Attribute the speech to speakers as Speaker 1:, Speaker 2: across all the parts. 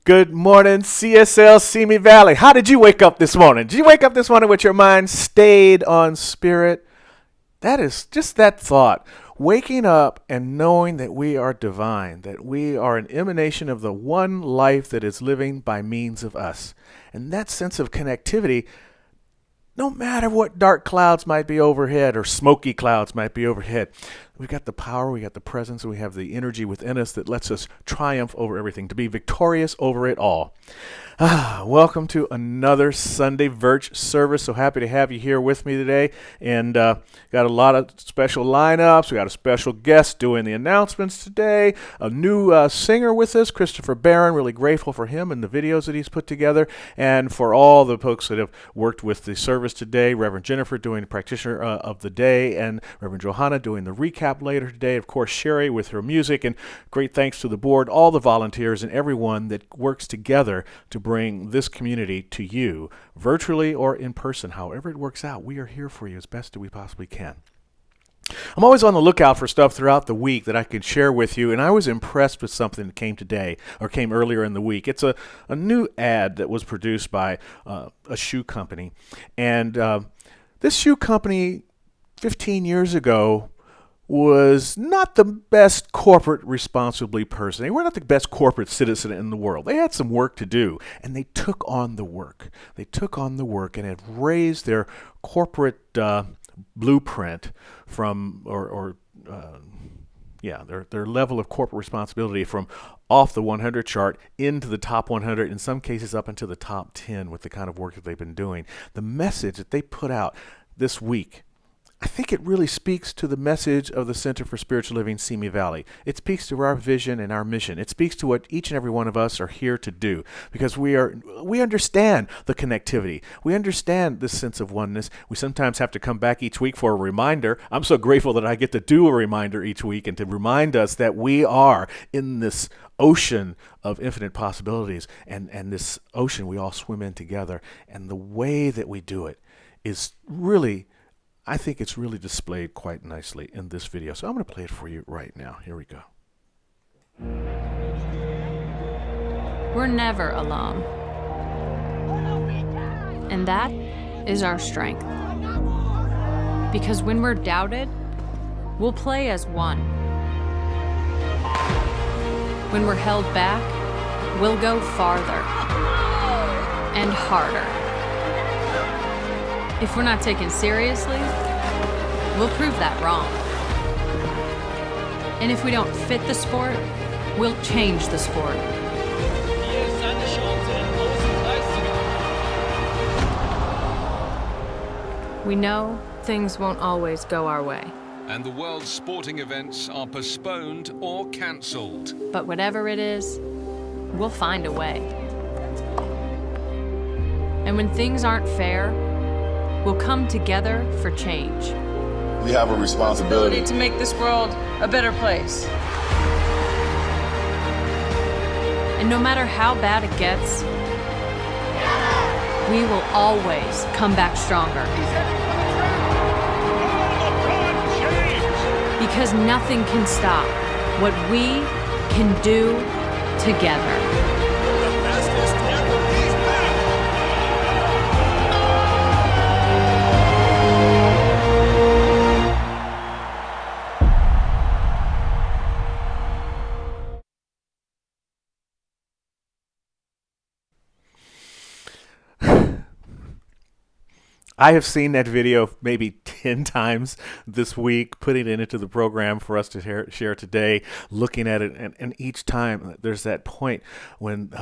Speaker 1: Good morning, CSL Simi Valley. How did you wake up this morning? Did you wake up this morning with your mind stayed on spirit? That is just that thought. Waking up and knowing that we are divine, that we are an emanation of the one life that is living by means of us. And that sense of connectivity, no matter what dark clouds might be overhead or smoky clouds might be overhead, we've got the power, we got the presence, we have the energy within us that lets us triumph over everything, to be victorious over it all. Welcome to another Sunday Virch service. So happy to have you here with me today. And got a lot of special lineups. We got a special guest doing the announcements today. A new singer with us, Christopher Barron. Really grateful for him and the videos that he's put together. And for all the folks that have worked with the service today, Reverend Jennifer doing the practitioner of the day, and Reverend Johanna doing the recap later today. Of course, Sherry with her music. And great thanks to the board, all the volunteers, and everyone that works together to bring this community to you, virtually or in person. However it works out, we are here for you as best as we possibly can. I'm always on the lookout for stuff throughout the week that I can share with you, and I was impressed with something that came today, or came earlier in the week. It's a new ad that was produced by a shoe company. And this shoe company 15 years ago was not the best corporate responsibly person. They were not the best corporate citizen in the world. They had some work to do, and they took on the work. They took on the work and have raised their corporate blueprint from, their level of corporate responsibility from off the 100 chart into the top 100, in some cases up into the top 10 with the kind of work that they've been doing. The message that they put out this week, I think it really speaks to the message of the Center for Spiritual Living Simi Valley. It speaks to our vision and our mission. It speaks to what each and every one of us are here to do, because we understand the connectivity. We understand this sense of oneness. We sometimes have to come back each week for a reminder. I'm so grateful that I get to do a reminder each week and to remind us that we are in this ocean of infinite possibilities, and this ocean we all swim in together. And the way that we do it is really, I think it's really displayed quite nicely in this video. So I'm going to play it for you right now. Here we go.
Speaker 2: We're never alone. And that is our strength. Because when we're doubted, we'll play as one. When we're held back, we'll go farther and harder. If we're not taken seriously, we'll prove that wrong. And if we don't fit the sport, we'll change the sport. We know things won't always go our way.
Speaker 3: And the world's sporting events are postponed or cancelled.
Speaker 2: But whatever it is, we'll find a way. And when things aren't fair, we'll come together for change.
Speaker 4: We have a responsibility
Speaker 5: to make this world a better place.
Speaker 2: And no matter how bad it gets, we will always come back stronger. Because nothing can stop what we can do together.
Speaker 1: I have seen that video maybe 10 times this week, putting it into the program for us to share today, looking at it. And each time there's that point when,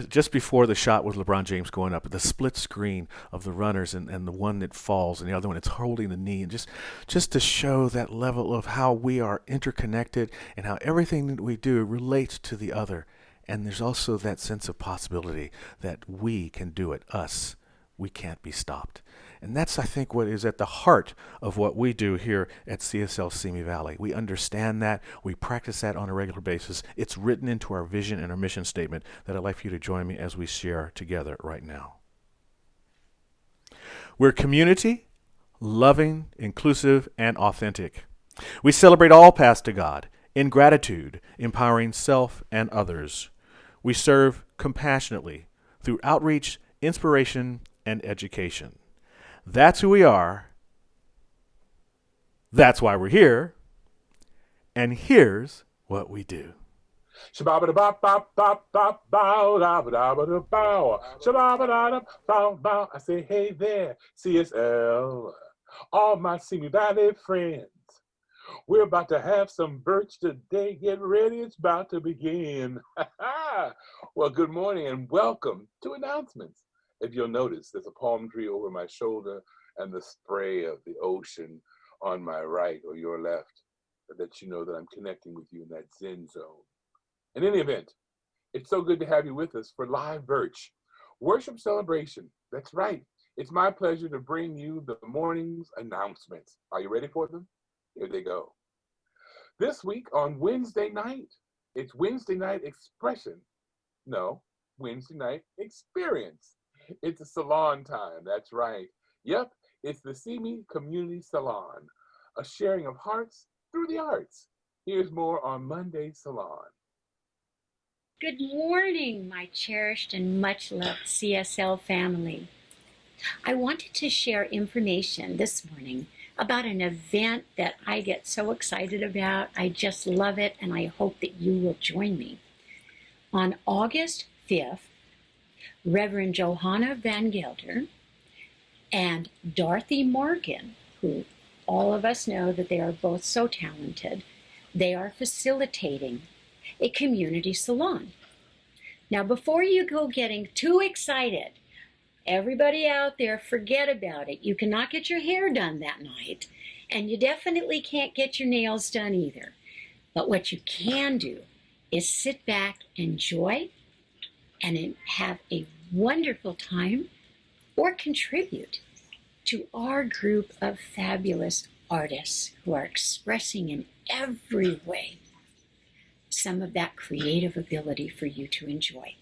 Speaker 1: just before the shot with LeBron James going up, the split screen of the runners and the one that falls and the other one that's holding the knee. And just to show that level of how we are interconnected and how everything that we do relates to the other. And there's also that sense of possibility that we can do it, us. We can't be stopped. And that's, I think, what is at the heart of what we do here at CSL Simi Valley. We understand that. We practice that on a regular basis. It's written into our vision and our mission statement that I'd like for you to join me as we share together right now. We're community, loving, inclusive, and authentic. We celebrate all paths to God in gratitude, empowering self and others. We serve compassionately through outreach, inspiration, and education. That's who we are. That's why we're here. And here's what we do.
Speaker 6: I say, hey there, CSL, all my Simi Valley friends. We're about to have some birch today. Get ready, it's about to begin. Well, good morning and welcome to announcements. If you'll notice, there's a palm tree over my shoulder and the spray of the ocean on my right or your left that lets you know that I'm connecting with you in that Zen zone. In any event, it's so good to have you with us for Live Birch Worship Celebration. That's right. It's my pleasure to bring you the morning's announcements. Are you ready for them? Here they go. This week on Wednesday night, it's Wednesday night expression. No, Wednesday night experience. It's a salon time. That's right. Yep, it's the Simi Community Salon, a sharing of hearts through the arts. Here's more on Monday Salon.
Speaker 7: Good morning, my cherished and much-loved CSL family. I wanted to share information this morning about an event that I get so excited about. I just love it, and I hope that you will join me. On August 5th, Reverend Johanna Van Gelder and Dorothy Morgan, who all of us know that they are both so talented, they are facilitating a community salon. Now, before you go getting too excited, everybody out there, forget about it. You cannot get your hair done that night, and you definitely can't get your nails done either. But what you can do is sit back, enjoy, and have a wonderful time, or contribute to our group of fabulous artists who are expressing in every way some of that creative ability for you to enjoy.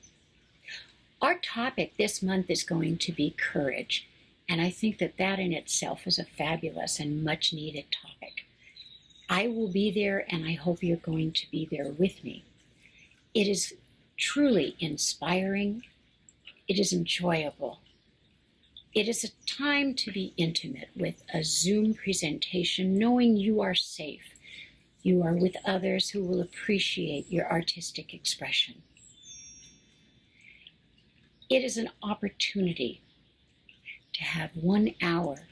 Speaker 7: Our topic this month is going to be courage, and I think that that in itself is a fabulous and much needed topic. I will be there, and I hope you're going to be there with me. It is truly inspiring. It is enjoyable. It is a time to be intimate with a Zoom presentation, knowing you are safe. You are with others who will appreciate your artistic expression. It is an opportunity to have 1 hour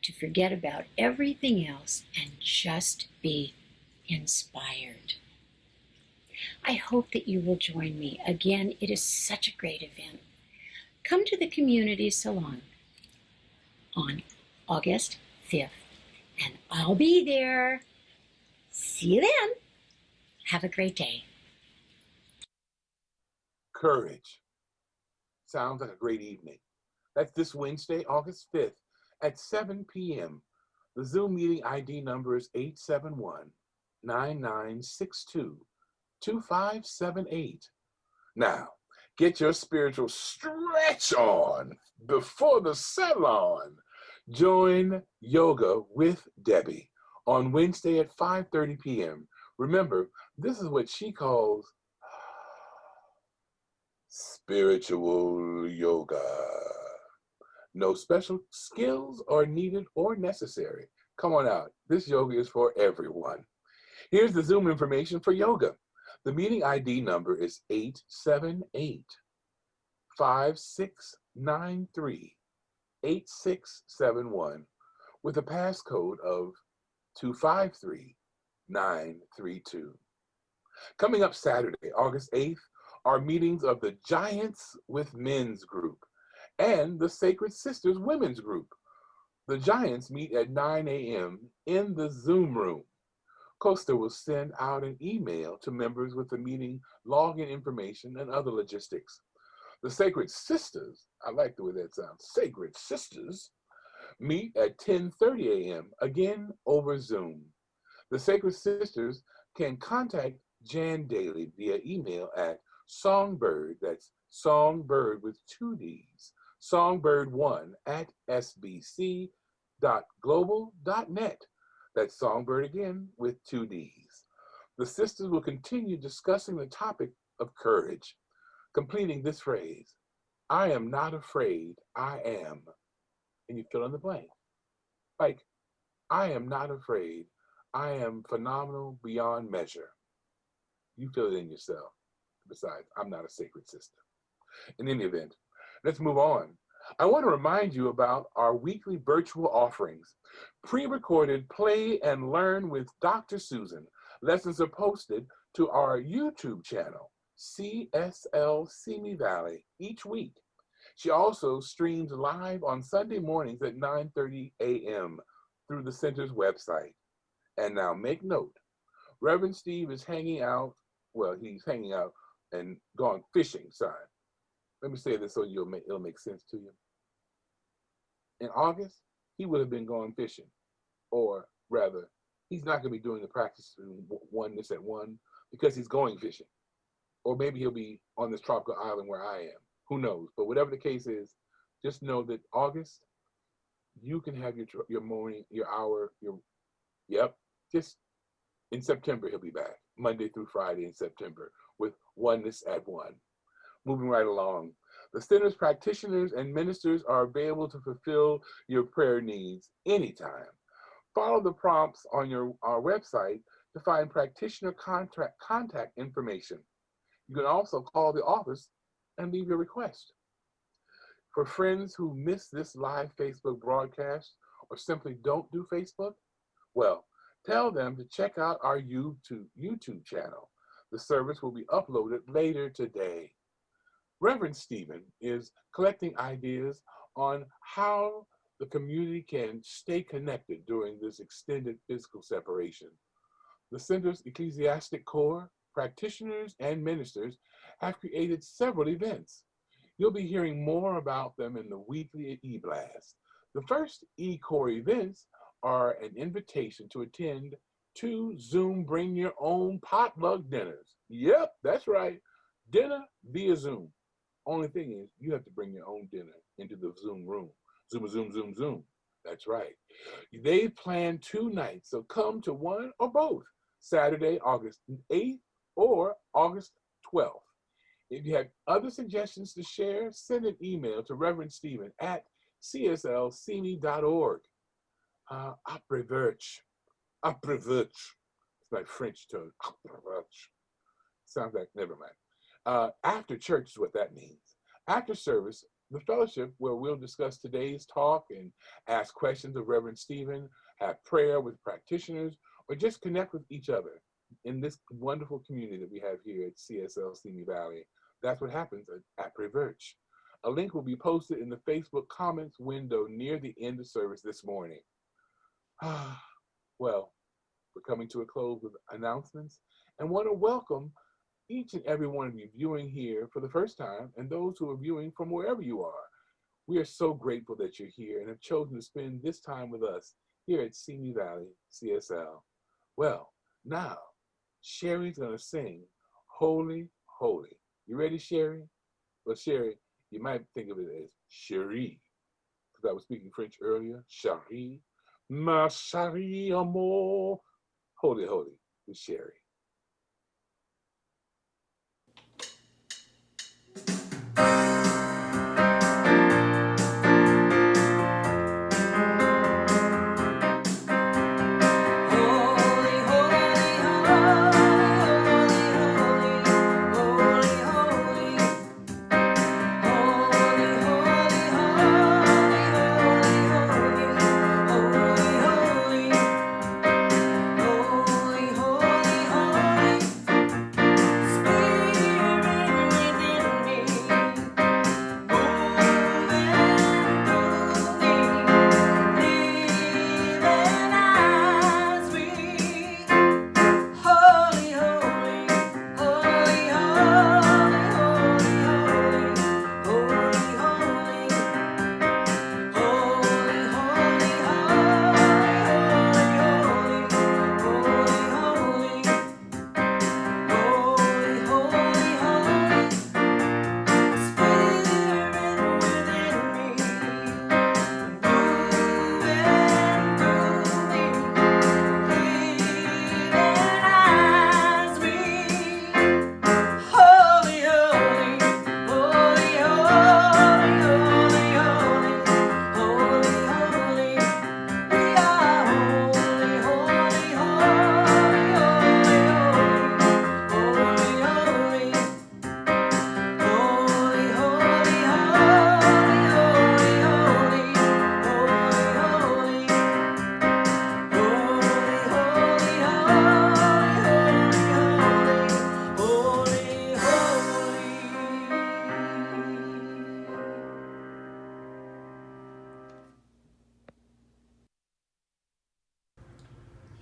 Speaker 7: to forget about everything else and just be inspired. I hope that you will join me. Again, it is such a great event. Come to the Community Salon on August 5th, and I'll be there. See you then. Have a great day.
Speaker 6: Courage. Sounds like a great evening. That's this Wednesday, August 5th at 7 p.m. The Zoom meeting ID number is 871-9962-2578. Now, get your spiritual stretch on before the salon. Join Yoga with Debbie on Wednesday at 5:30 p.m. Remember, this is what she calls spiritual yoga. No special skills are needed or necessary. Come on out. This yoga is for everyone. Here's the Zoom information for yoga. The meeting ID number is 878-5693-8671 with a passcode of 253932. Coming up Saturday, August 8th, are meetings of the Giants with Men's Group and the Sacred Sisters Women's Group. The Giants meet at 9 a.m. in the Zoom room. Costa will send out an email to members with the meeting login information and other logistics. The Sacred Sisters, I like the way that sounds, Sacred Sisters, meet at 10:30 a.m., again over Zoom. The Sacred Sisters can contact Jan Daly via email at songbird, that's songbird with 2 Ds, songbird1 at sbc.global.net. That's songbird again with 2 Ds. The sisters will continue discussing the topic of courage. completing this phrase. I am not afraid, I am. And you fill in the blank. Like, I am not afraid, I am phenomenal beyond measure. You fill it in yourself. Besides, I'm not a sacred system. In any event, let's move on. I want to remind you about our weekly virtual offerings. Pre-recorded Play and Learn with Dr. Susan. Lessons are posted to our YouTube channel, CSL Simi Valley, each week. She also streams live on Sunday mornings at 9:30 a.m. through the center's website. And now make note, Reverend Steve is hanging out, well, he's hanging out and gone fishing, son. Let me say this so it'll make sense to you. In August, he would have been going fishing. Or rather, he's not going to be doing the practice oneness at 1 because he's going fishing. Or maybe he'll be on this tropical island where I am. Who knows? But whatever the case is, just know that August, you can have your morning, your hour, just in September he'll be back. Monday through Friday in September with oneness at 1. Moving right along. The center's practitioners and ministers are available to fulfill your prayer needs anytime. Follow the prompts on our website to find practitioner contact information. You can also call the office and leave your request. For friends who miss this live Facebook broadcast or simply don't do Facebook, well, tell them to check out our YouTube channel. The service will be uploaded later today. Reverend Stephen is collecting ideas on how the community can stay connected during this extended physical separation. The Center's Ecclesiastic Corps, practitioners, and ministers have created several events. You'll be hearing more about them in the weekly e-blast. The first e-Corps events are an invitation to attend 2 Zoom Bring Your Own potluck dinners. Yep, that's right. Dinner via Zoom. Only thing is, you have to bring your own dinner into the Zoom room. Zoom. That's right. They've planned 2 nights, so come to one or both, Saturday, August 8th or August 12th. If you have other suggestions to share, send an email to Reverend Stephen at cslcme.org. Après-verche. It's my French term. Après-verche. Sounds like, never mind. After church is what that means. After service, the fellowship where we'll discuss today's talk and ask questions of Reverend Stephen, have prayer with practitioners, or just connect with each other in this wonderful community that we have here at CSL Simi Valley. That's what happens at Après-verche. A link will be posted in the Facebook comments window near the end of service this morning. Well, we're coming to a close with announcements and want to welcome each and every one of you viewing here for the first time and those who are viewing from wherever you are. We are so grateful that you're here and have chosen to spend this time with us here at Simi Valley CSL. Well, now, Sherry's going to sing Holy, Holy. You ready, Sherry? Well, Sherry, you might think of it as Cherie, because I was speaking French earlier. Cherie, ma chérie amour. Holy, Holy with Sherry.
Speaker 8: Holy, holy,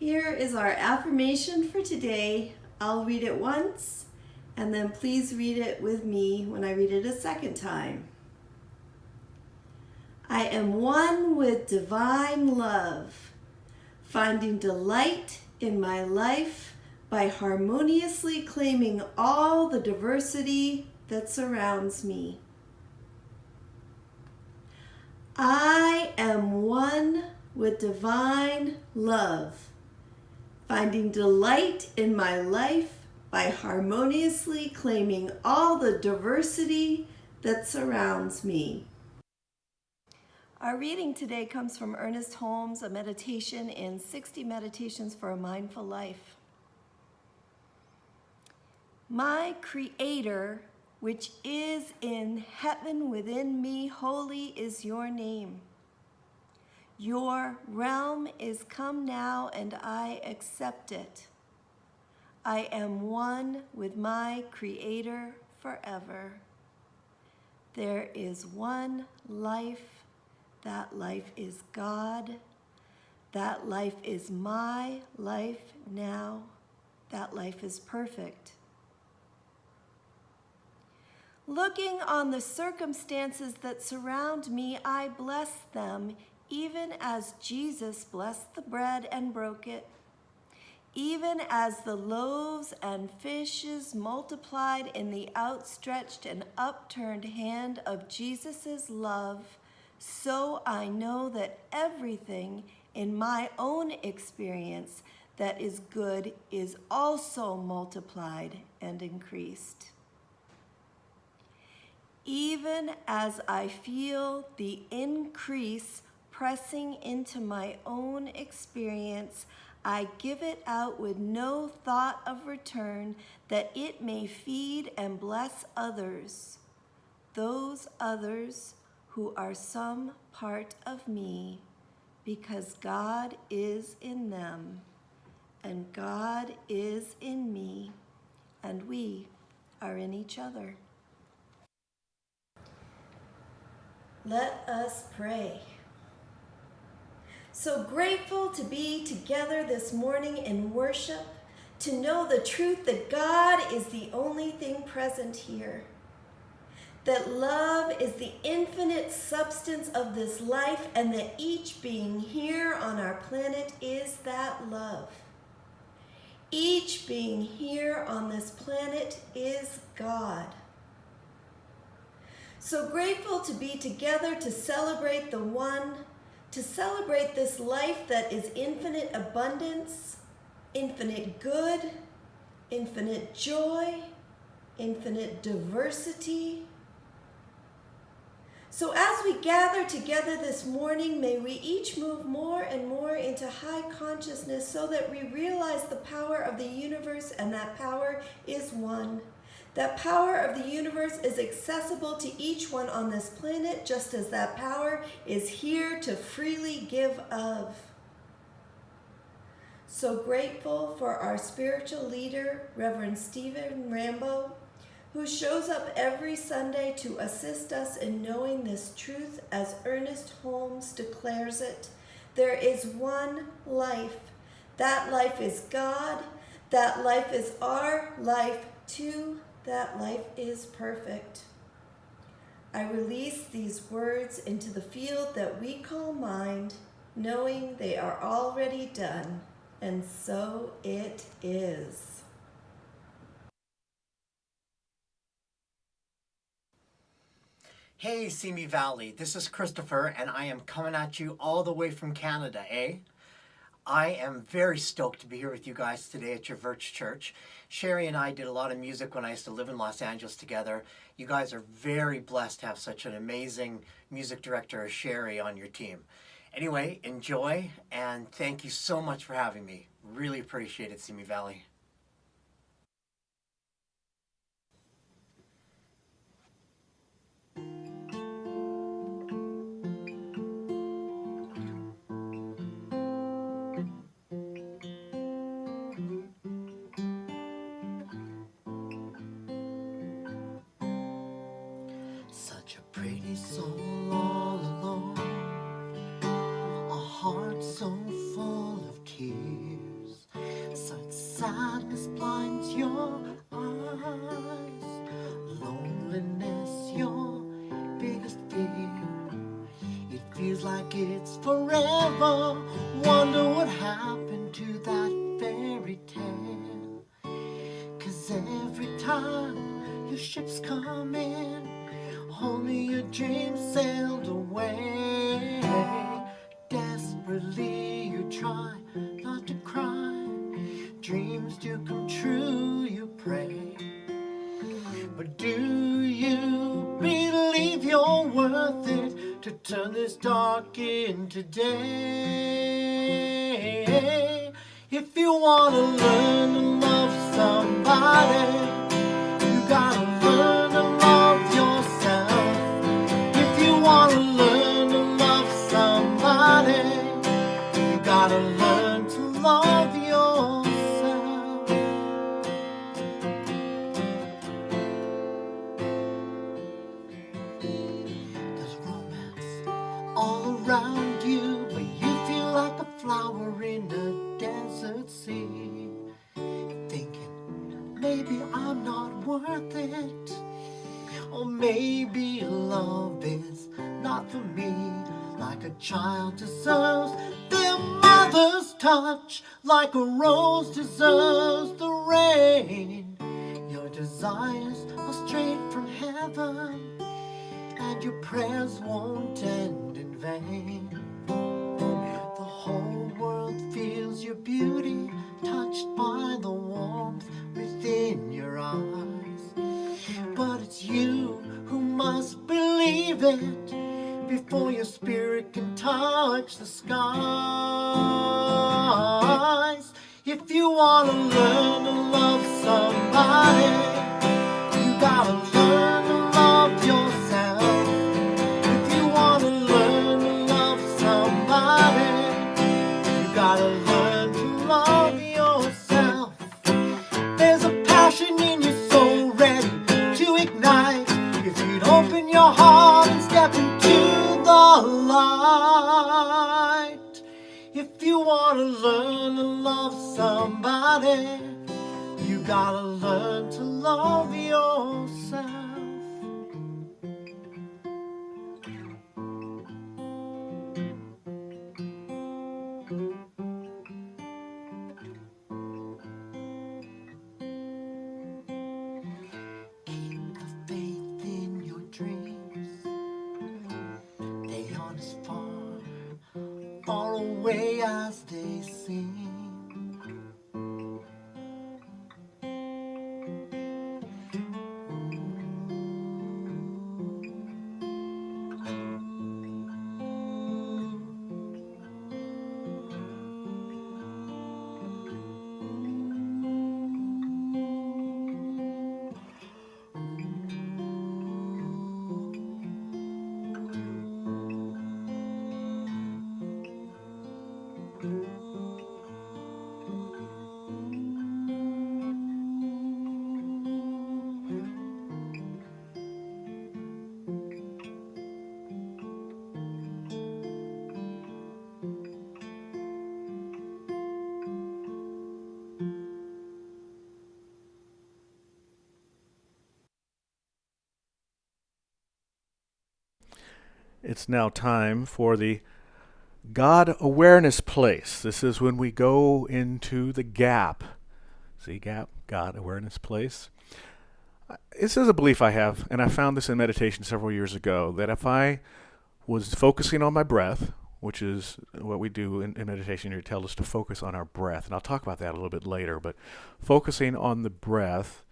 Speaker 8: Here is our affirmation for today. I'll read it once, and then please read it with me when I read it a second time. I am one with divine love, finding delight in my life by harmoniously claiming all the diversity that surrounds me. I am one with divine love, finding delight in my life by harmoniously claiming all the diversity that surrounds me. Our reading today comes from Ernest Holmes, a meditation in 60 Meditations for a Mindful Life. My Creator, which is in heaven within me, holy is your name. Your realm is come now, and I accept it. I am one with my Creator forever. There is one life. That life is God. That life is my life now. That life is perfect. Looking on the circumstances that surround me, I bless them, even as Jesus blessed the bread and broke it. Even as the loaves and fishes multiplied in the outstretched and upturned hand of Jesus' love, so I know that everything in my own experience that is good is also multiplied and increased. Even as I feel the increase pressing into my own experience, I give it out with no thought of return, that it may feed and bless others, those others who are some part of me, because God is in them, and God is in me, and we are in each other. Let us pray. So grateful to be together this morning in worship, to know the truth that God is the only thing present here, that love is the infinite substance of this life, and that each being here on our planet is that love. Each being here on this planet is God. So grateful to be together to celebrate the one, to celebrate this life that is infinite abundance, infinite good, infinite joy, infinite diversity. So as we gather together this morning, may we each move more and more into high consciousness, so that we realize the power of the universe, and that power is one. That power of the universe is accessible to each one on this planet, just as that power is here to freely give of. So grateful for our spiritual leader, Reverend Stephen Rambo, who shows up every Sunday to assist us in knowing this truth, as Ernest Holmes declares it. There is one life. That life is God. That life is our life too. That life is perfect. I release these words into the field that we call mind, knowing they are already done, and so it is.
Speaker 9: Hey, Simi Valley, this is Christopher, and I am coming at you all the way from Canada, eh? I am very stoked to be here with you guys today at your Virch Church. Sherry and I did a lot of music when I used to live in Los Angeles together. You guys are very blessed to have such an amazing music director as Sherry on your team. Anyway, enjoy, and thank you so much for having me. Really appreciate it, Simi Valley. Such a pretty soul all alone, a heart so full of tears. sadness blinds your eyes, loneliness your biggest fear. It feels like it's forever. Wonder what happened to that fairy tale. 'Cause every time your ships come in, only your dreams sailed away. Desperately you try not to cry. Dreams do come true, you pray. But do you believe you're worth it to turn this dark into day? If you wanna learn to love somebody, you gotta learn to love yourself. If you wanna learn to love somebody, you gotta learn to love yourself. There's romance all around you, but you feel like a flower in a desert sea, thinking maybe I'm not worth it, or maybe love is not for me. Like a child deserves their mother's touch, like a rose deserves the rain. Your desires are straight from heaven, and your prayers won't end in vain. The whole world feels your beauty, touched by the warmth within your eyes. But it's you who must believe it before your spirit can touch the skies. If you wanna learn to love somebody, you gotta learn to love yourself. If you wanna learn to love somebody, you gotta learn to love yourself. There's a passion in your soul ready to ignite if you'd open your heart and step into the light. If you wanna learn to love somebody, you gotta learn to love yourself. Keep the faith in your dreams. They aren't as far away as they seem.
Speaker 1: It's now time for the God awareness place. This is when we go into the gap. See, gap, God awareness place. This is a belief I have, and I found this in meditation several years ago, that if I was focusing on my breath, which is what we do in meditation, you tell us to focus on our breath, and I'll talk about that a little bit later, but focusing on the breath,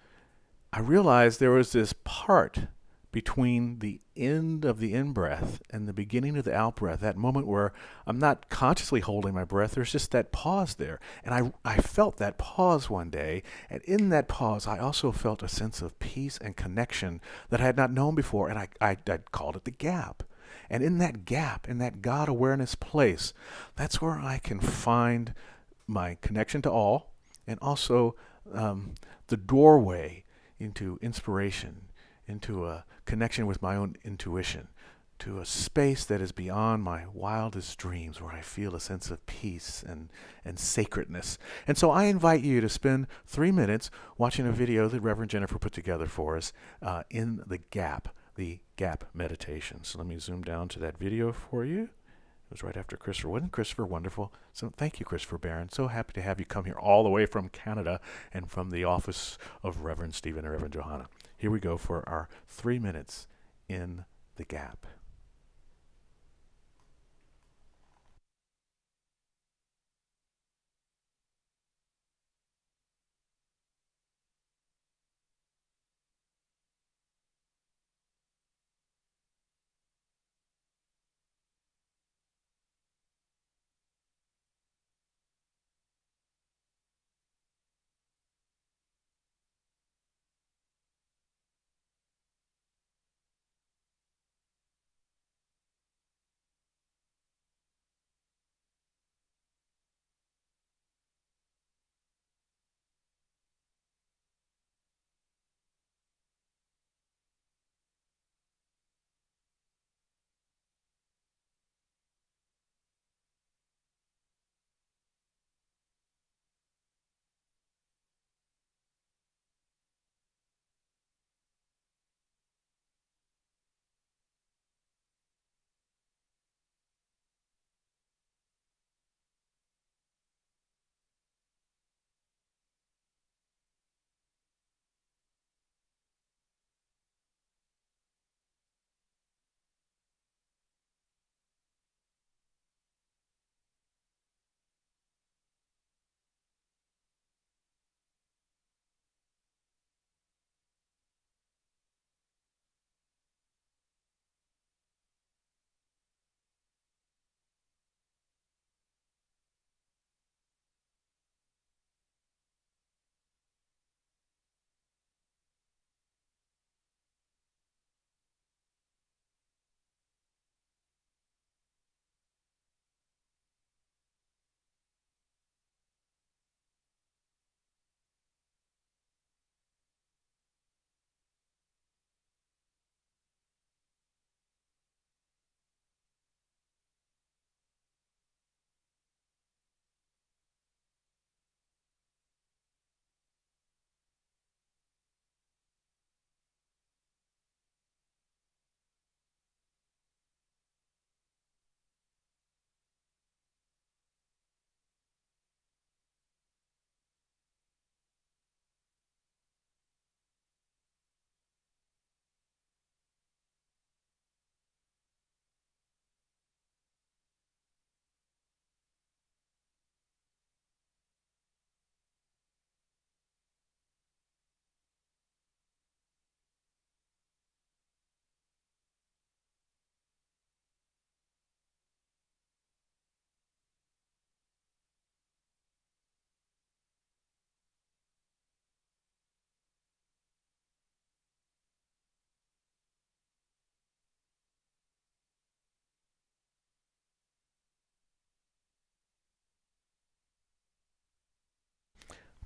Speaker 1: I realized there was this part between the end of the in-breath and the beginning of the out-breath, that moment where I'm not consciously holding my breath, there's just that pause there. And I felt that pause one day, and in that pause, I also felt a sense of peace and connection that I had not known before, and I called it the gap. And in that gap, in that God awareness place, that's where I can find my connection to all, and also the doorway into inspiration, into a connection with my own intuition, to a space that is beyond my wildest dreams, where I feel a sense of peace and sacredness. And so I invite you to spend 3 minutes watching a video that Reverend Jennifer put together for us in the Gap meditation. So let me zoom down to that video for you. It was right after Christopher. Wasn't Christopher wonderful? So thank you, Christopher Barron. So happy to have you come here all the way from Canada and from the office of Reverend Stephen and Reverend Johanna. Here we go for our 3 minutes in the Gap.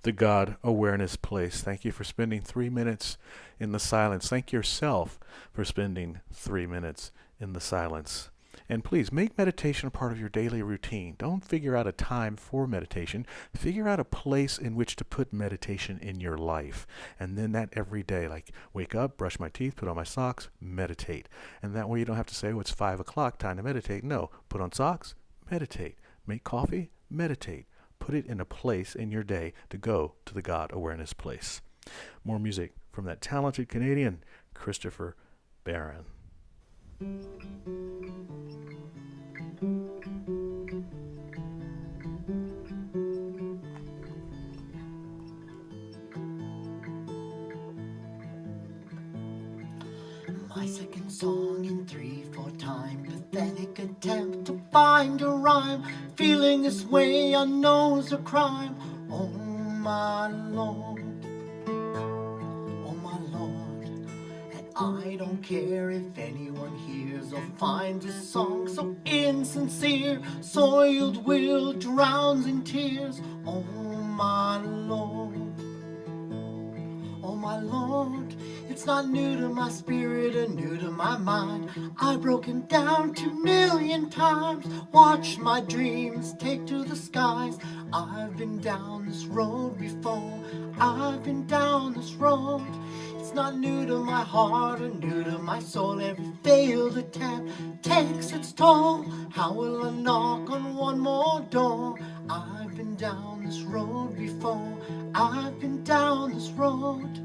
Speaker 1: The God Awareness Place. Thank you for spending 3 minutes in the silence. Thank yourself for spending 3 minutes in the silence. And please make meditation a part of your daily routine. Don't figure out a time for meditation. Figure out a place in which to put meditation in your life. And then that every day, like wake up, brush my teeth, put on my socks, meditate. And that way you don't have to say, oh, it's 5 o'clock, time to meditate. No, put on socks, meditate. Make coffee, meditate. Put it in a place in your day to go to the God Awareness Place. More music from that talented Canadian, Christopher Barron.
Speaker 9: My second song in 3/4 time, pathetic attempt to find a rhyme. Feeling this way I know is a crime. Oh my Lord, oh my Lord. And I don't care if anyone hears or finds a song so insincere. Soiled will drowns in tears. Oh my Lord, oh my Lord. It It's not new to my spirit and new to my mind. I've broken down 2,000,000 times, watched my dreams take to the skies. I've been down this road before, I've been down this road. It's not new to my heart or new to my soul. Every failed attempt takes its toll. How will I knock on one more door? I've been down this road before, I've been down this road.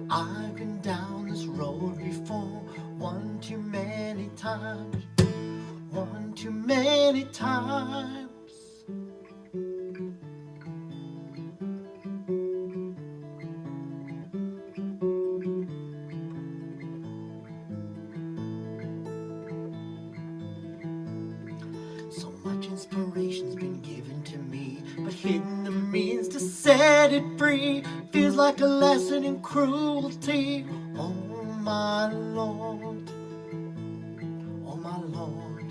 Speaker 9: I've been down this road before, one too many times, one too many times. So much inspiration's been given to me, but hidden the means to set it free. Feels like a lesson in cruelty. Oh my Lord, oh my Lord.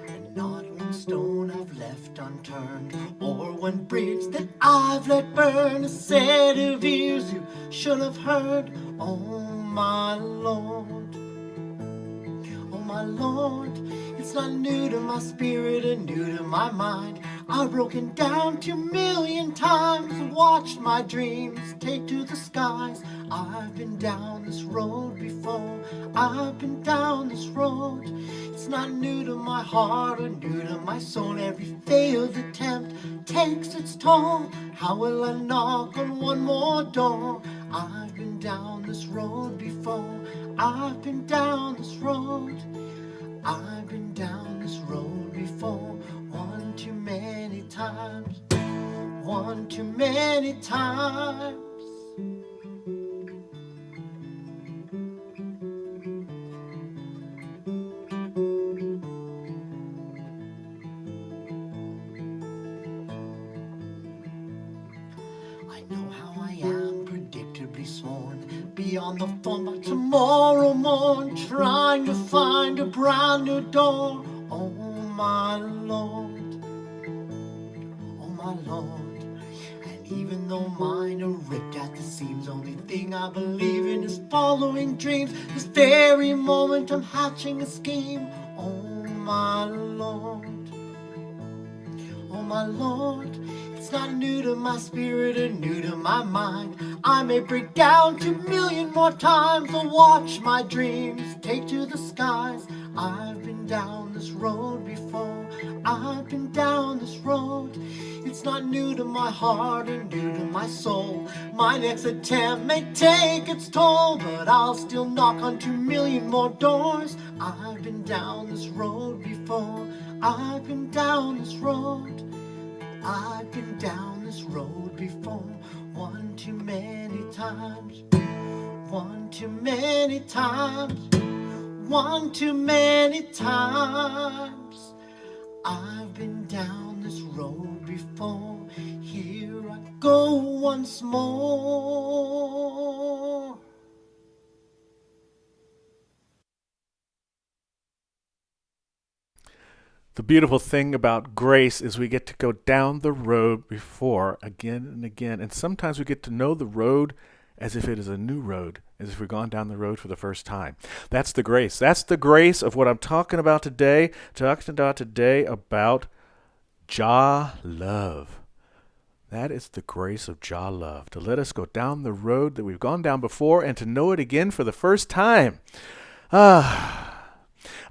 Speaker 9: And not one stone I've left unturned, or one bridge that I've let burn. A set of ears you should have heard. Oh my Lord, oh my Lord. It's not new to my spirit and new to my mind. I've broken down 2,000,000 times, watched my dreams take to the skies. I've been down this road before, I've been down this road. It's not new to my heart or new to my soul. Every failed attempt takes its toll. How will I knock on one more door? I've been down this road before, I've been down this road. I've been down this road before, one too many times, one too many times. I know how I am, predictably sworn, be on the phone by tomorrow morn, trying to find a brand new door. Oh my Lord, oh my Lord. And even though mine are ripped at the seams, only thing I believe in is following dreams. This very moment I'm hatching a scheme. Oh my Lord, oh my Lord. It's not new to my spirit and new to my mind. I may break down 2,000,000 more times, or watch my dreams take to the skies. I've been down this road before, I've been down this road. It's not new to my heart and new to my soul. My next attempt may take its toll, but I'll still knock on 2,000,000 more doors. I've been down this road before, I've been down this road. I've been down this road before, one too many times, one too many times, one too many times. I've been down this road before, here I go once more.
Speaker 1: The beautiful thing about grace is we get to go down the road before again and again. And sometimes we get to know the road as if it is a new road, as if we've gone down the road for the first time. That's the grace. That's the grace of what I'm talking about today. About Jah Love. That is the grace of Jah Love, to let us go down the road that we've gone down before and to know it again for the first time.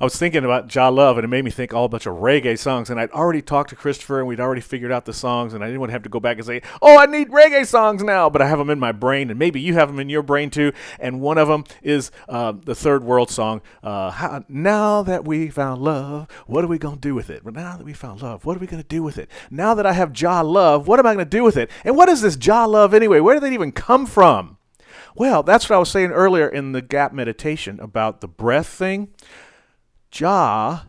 Speaker 1: I was thinking about Jah Love, and it made me think all a bunch of reggae songs, and I'd already talked to Christopher, and we'd already figured out the songs, and I didn't want to have to go back and say, oh, I need reggae songs now, but I have them in my brain, and maybe you have them in your brain too, and one of them is the Third World song, Now That We Found Love, what are we going to do with it? Well, now that we found love, what are we going to do with it? Now that I have Jah Love, what am I going to do with it? And what is this Jah Love anyway? Where did it even come from? Well, that's what I was saying earlier in the gap meditation about the breath thing. Jah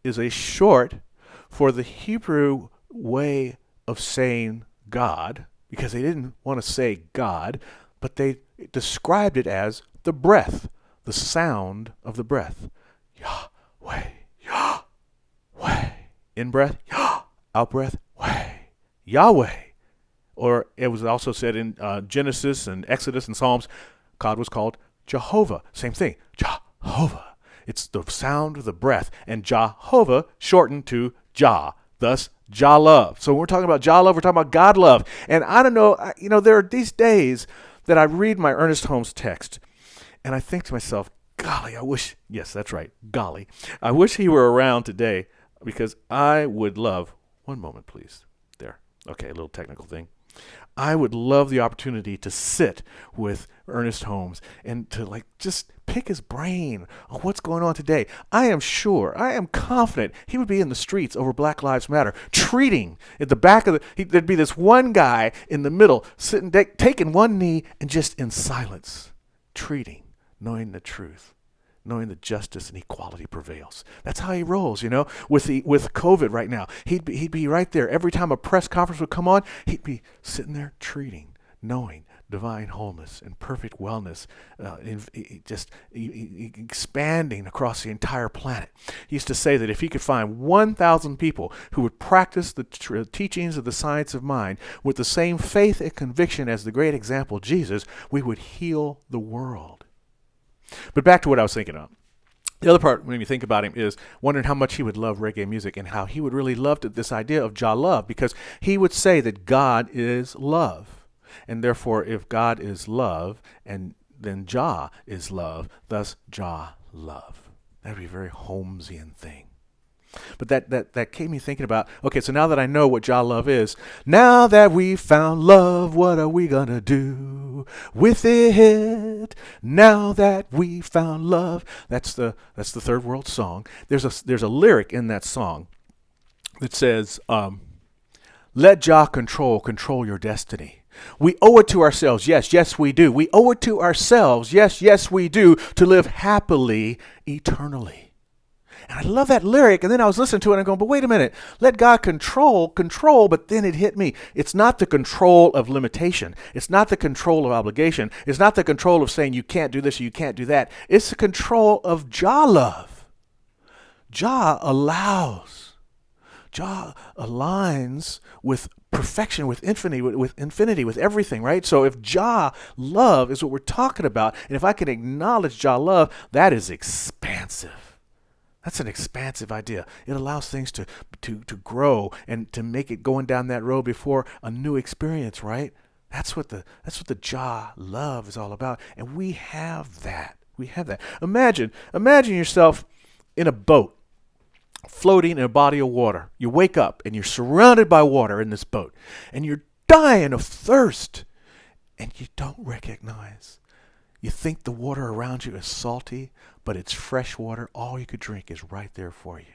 Speaker 1: is a short for the Hebrew way of saying God, because they didn't want to say God, but they described it as the breath, the sound of the breath. Yahweh, Yahweh. In breath, Yah. Out breath, way. Yahweh. Or it was also said in Genesis and Exodus and Psalms, God was called Jehovah, same thing. Jehovah. It's the sound of the breath. And Jehovah shortened to Jah, thus Jah Love. So when we're talking about Jah Love, we're talking about God love. And I don't know, there are these days that I read my Ernest Holmes text, and I think to myself, golly, I wish, yes, that's right, golly, I wish he were around today, because I would love, one moment, please, there, okay, a little technical thing. I would love the opportunity to sit with Ernest Holmes and to just pick his brain on what's going on today. I am confident he would be in the streets over Black Lives Matter, treating at the back of there'd be this one guy in the middle sitting, taking one knee and just in silence, treating, knowing the truth, knowing that justice and equality prevails. That's how he rolls, with COVID right now. He'd be right there. Every time a press conference would come on, he'd be sitting there treating, knowing divine wholeness and perfect wellness, expanding across the entire planet. He used to say that if he could find 1,000 people who would practice the teachings of the science of mind with the same faith and conviction as the great example Jesus, we would heal the world. But back to what I was thinking of. The other part, when you think about him, is wondering how much he would love reggae music and how he would really love this idea of Jah Love, because he would say that God is love. And therefore, if God is love, and then Jah is love, thus Jah Love. That would be a very Holmesian thing. But that came me thinking about, okay, so now that I know what Jah Love is, now that we've found love, what are we gonna do with it? Now that we've found love. That's the Third World song. There's a lyric in that song that says, let Jah control your destiny. We owe it to ourselves. Yes, we do. We owe it to ourselves. Yes, we do, to live happily eternally. And I love that lyric, and then I was listening to it and going, but wait a minute, let God control, but then it hit me. It's not the control of limitation. It's not the control of obligation. It's not the control of saying you can't do this or you can't do that. It's the control of Jah Love. Jah allows. Jah aligns with perfection, with infinity, with everything, right? So if Jah Love is what we're talking about, and if I can acknowledge Jah Love, that is expansive. That's an expansive idea. It allows things to grow and to make it going down that road before a new experience, right? That's what the Jah Love is all about. And we have that. Imagine yourself in a boat, floating in a body of water. You wake up and you're surrounded by water in this boat, and you're dying of thirst, and you don't recognize. You think the water around you is salty, but it's fresh water. All you could drink is right there for you.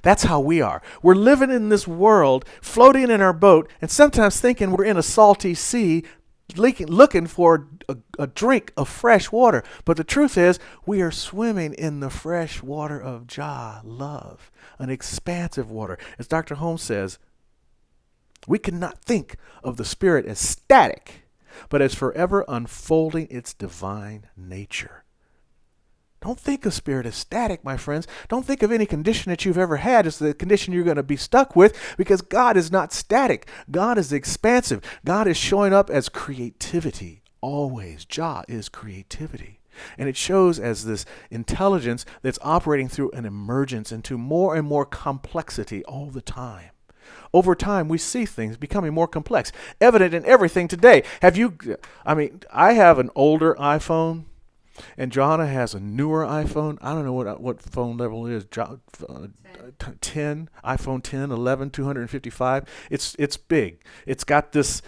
Speaker 1: That's how we are. We're living in this world, floating in our boat, and sometimes thinking we're in a salty sea, looking for a drink of fresh water. But the truth is, we are swimming in the fresh water of Jah Love, an expansive water. As Dr. Holmes says, we cannot think of the Spirit as static, but as forever unfolding its divine nature. Don't think of Spirit as static, my friends. Don't think of any condition that you've ever had as the condition you're going to be stuck with, because God is not static. God is expansive. God is showing up as creativity always. Jah is creativity. And it shows as this intelligence that's operating through an emergence into more and more complexity all the time. Over time, we see things becoming more complex, evident in everything today. I have an older iPhone, and Johanna has a newer iPhone. I don't know what phone level it is. 10, iPhone 10, 11, 255. It's big. It's got this.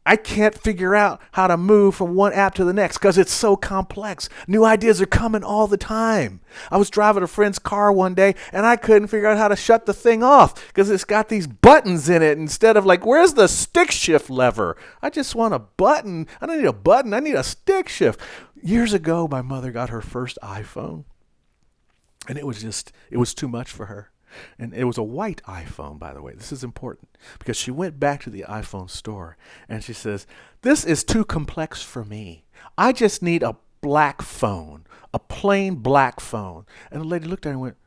Speaker 1: I can't figure out how to move from one app to the next because it's so complex. New ideas are coming all the time. I was driving a friend's car one day, and I couldn't figure out how to shut the thing off because it's got these buttons in it instead of where's the stick shift lever? I just want a button. I don't need a button. I need a stick shift. Years ago, my mother got her first iPhone, and it was too much for her. And it was a white iPhone, by the way. This is important because she went back to the iPhone store and she says, "This is too complex for me. I just need a black phone, a plain black phone." And the lady looked at her and went,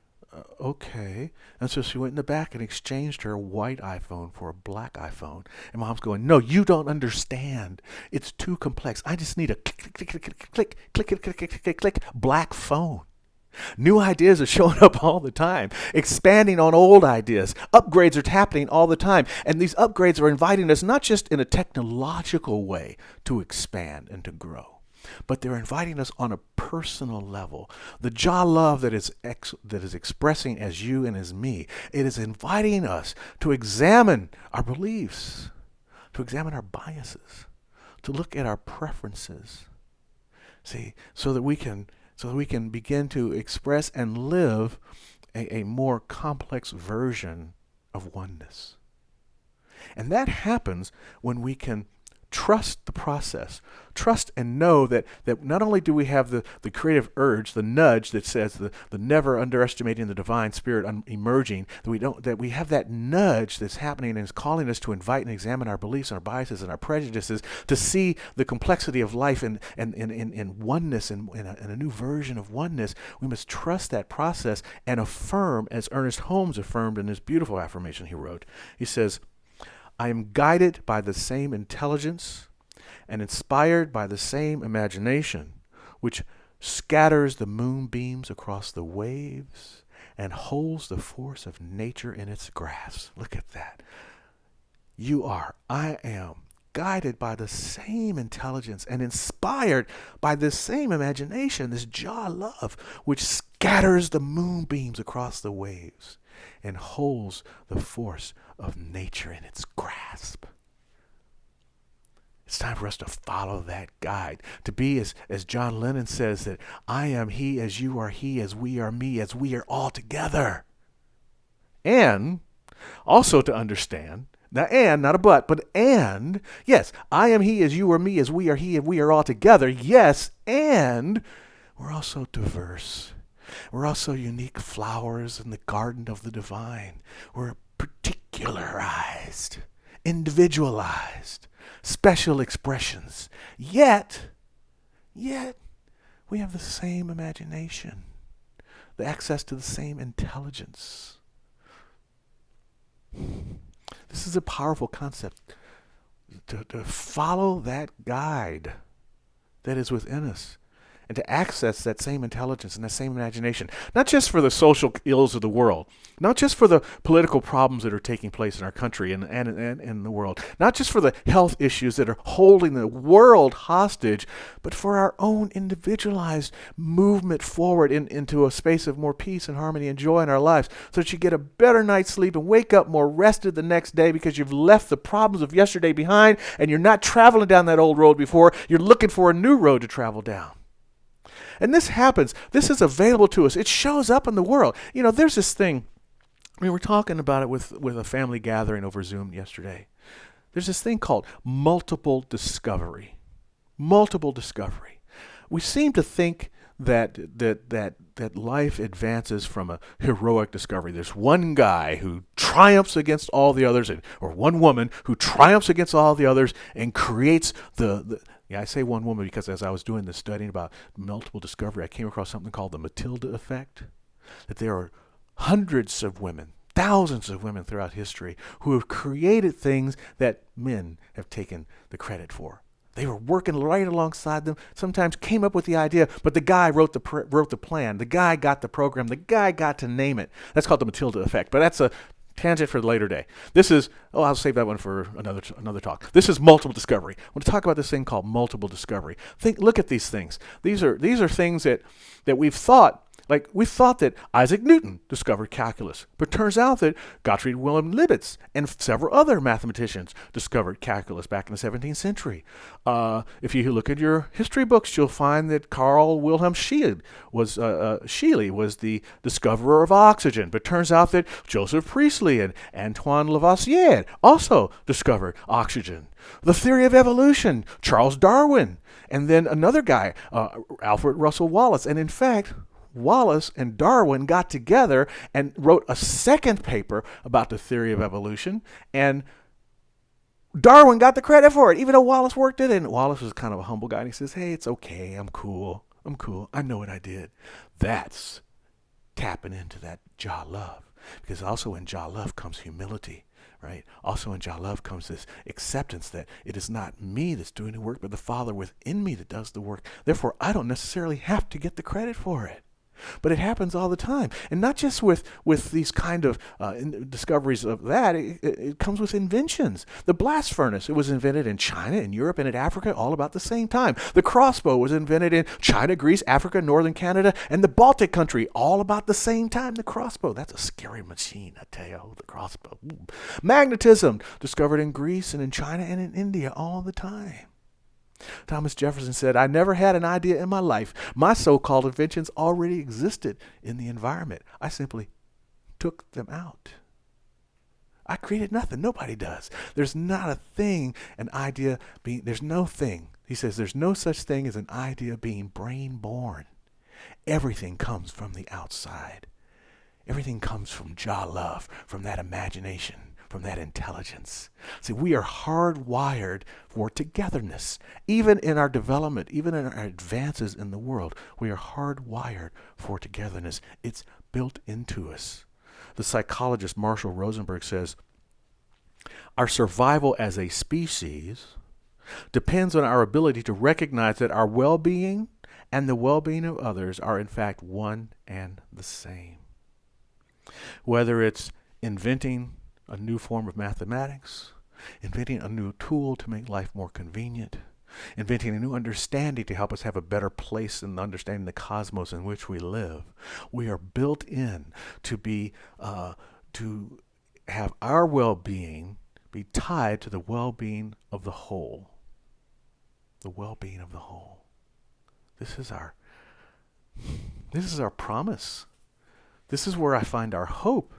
Speaker 1: Okay. And so she went in the back and exchanged her white iPhone for a black iPhone. And Mom's going, no, you don't understand. It's too complex. I just need a click, click, click, click, click, click, click, click, click, click, click, black phone. New ideas are showing up all the time, expanding on old ideas. Upgrades are happening all the time. And these upgrades are inviting us not just in a technological way to expand and to grow, but they're inviting us on a personal level. The Jah love that is expressing as you and as me, it is inviting us to examine our beliefs, to examine our biases, to look at our preferences. See, so that we can begin to express and live a more complex version of oneness. And that happens when we can trust the process. Trust and know that not only do we have the creative urge, the nudge that says the never underestimating the divine spirit emerging, that we have that nudge that's happening and is calling us to invite and examine our beliefs and our biases and our prejudices, to see the complexity of life in oneness and in a new version of oneness. We must trust that process and affirm, as Ernest Holmes affirmed in his beautiful affirmation he wrote. He says, I am guided by the same intelligence and inspired by the same imagination, which scatters the moonbeams across the waves and holds the force of nature in its grasp. Look at that. I am guided by the same intelligence and inspired by the same imagination, this Jah love, which scatters the moonbeams across the waves and holds the force of nature in its grasp. It's time for us to follow that guide, to be as John Lennon says, that I am he, as you are he, as we are me, as we are all together. And also to understand, now and, not a but and, yes, I am he, as you are me, as we are he, and we are all together, yes, and we're also diverse. We're also unique flowers in the garden of the divine. We're particularized, individualized, special expressions. Yet, we have the same imagination, the access to the same intelligence. This is a powerful concept, to follow that guide that is within us, and to access that same intelligence and that same imagination, not just for the social ills of the world, not just for the political problems that are taking place in our country and in the world, not just for the health issues that are holding the world hostage, but for our own individualized movement forward into a space of more peace and harmony and joy in our lives, so that you get a better night's sleep and wake up more rested the next day, because you've left the problems of yesterday behind and you're not traveling down that old road before. You're looking for a new road to travel down. And this happens. This is available to us. It shows up in the world. You know, there's this thing. We were talking about it with a family gathering over Zoom yesterday. There's this thing called multiple discovery. Multiple discovery. We seem to think that life advances from a heroic discovery. There's one guy who triumphs against all the others, or one woman who triumphs against all the others and creates I say one woman because as I was doing this studying about multiple discovery, I came across something called the Matilda effect, that there are hundreds of women, thousands of women throughout history who have created things that men have taken the credit for. They were working right alongside them, sometimes came up with the idea, but the guy wrote the plan. The guy got the program. The guy got to name it. That's called the Matilda effect, but that's a tangent for the later day. This is, I'll save that one for another talk. This is multiple discovery. I want to talk about this thing called multiple discovery. Look at these things. These are things that we've thought. Like, we thought that Isaac Newton discovered calculus, but it turns out that Gottfried Wilhelm Leibniz and several other mathematicians discovered calculus back in the 17th century. If you look at your history books, you'll find that Carl Wilhelm Scheele was the discoverer of oxygen, but it turns out that Joseph Priestley and Antoine Lavoisier also discovered oxygen. The theory of evolution, Charles Darwin, and then another guy, Alfred Russel Wallace, and in fact, Wallace and Darwin got together and wrote a second paper about the theory of evolution, and Darwin got the credit for it, even though Wallace worked it. And Wallace was kind of a humble guy, and he says, hey, it's okay, I'm cool, I know what I did. That's tapping into that Jah love. Because also in Jah love comes humility, right? Also in Jah love comes this acceptance that it is not me that's doing the work, but the Father within me that does the work. Therefore, I don't necessarily have to get the credit for it. But it happens all the time. And not just with these kind of discoveries of that, it comes with inventions. The blast furnace, it was invented in China, in Europe, and in Africa all about the same time. The crossbow was invented in China, Greece, Africa, northern Canada, and the Baltic country all about the same time. The crossbow, that's a scary machine, I tell you, the crossbow. Ooh. Magnetism, discovered in Greece and in China and in India all the time. Thomas Jefferson said, I never had an idea in my life. My so-called inventions already existed in the environment. I simply took them out. I created nothing. Nobody does. There's not a thing, an idea being, there's no thing. He says there's no such thing as an idea being brain-born. Everything comes from the outside. Everything comes from Jah love, from that imagination, from that intelligence. See, we are hardwired for togetherness. Even in our development, even in our advances in the world, we are hardwired for togetherness. It's built into us. The psychologist Marshall Rosenberg says, our survival as a species depends on our ability to recognize that our well-being and the well-being of others are in fact one and the same. Whether it's inventing a new form of mathematics, inventing a new tool to make life more convenient, inventing a new understanding to help us have a better place in understanding the cosmos in which we live. We are built in to be to have our well-being be tied to the well-being of the whole. The well-being of the whole. This is our promise. This is where I find our hope.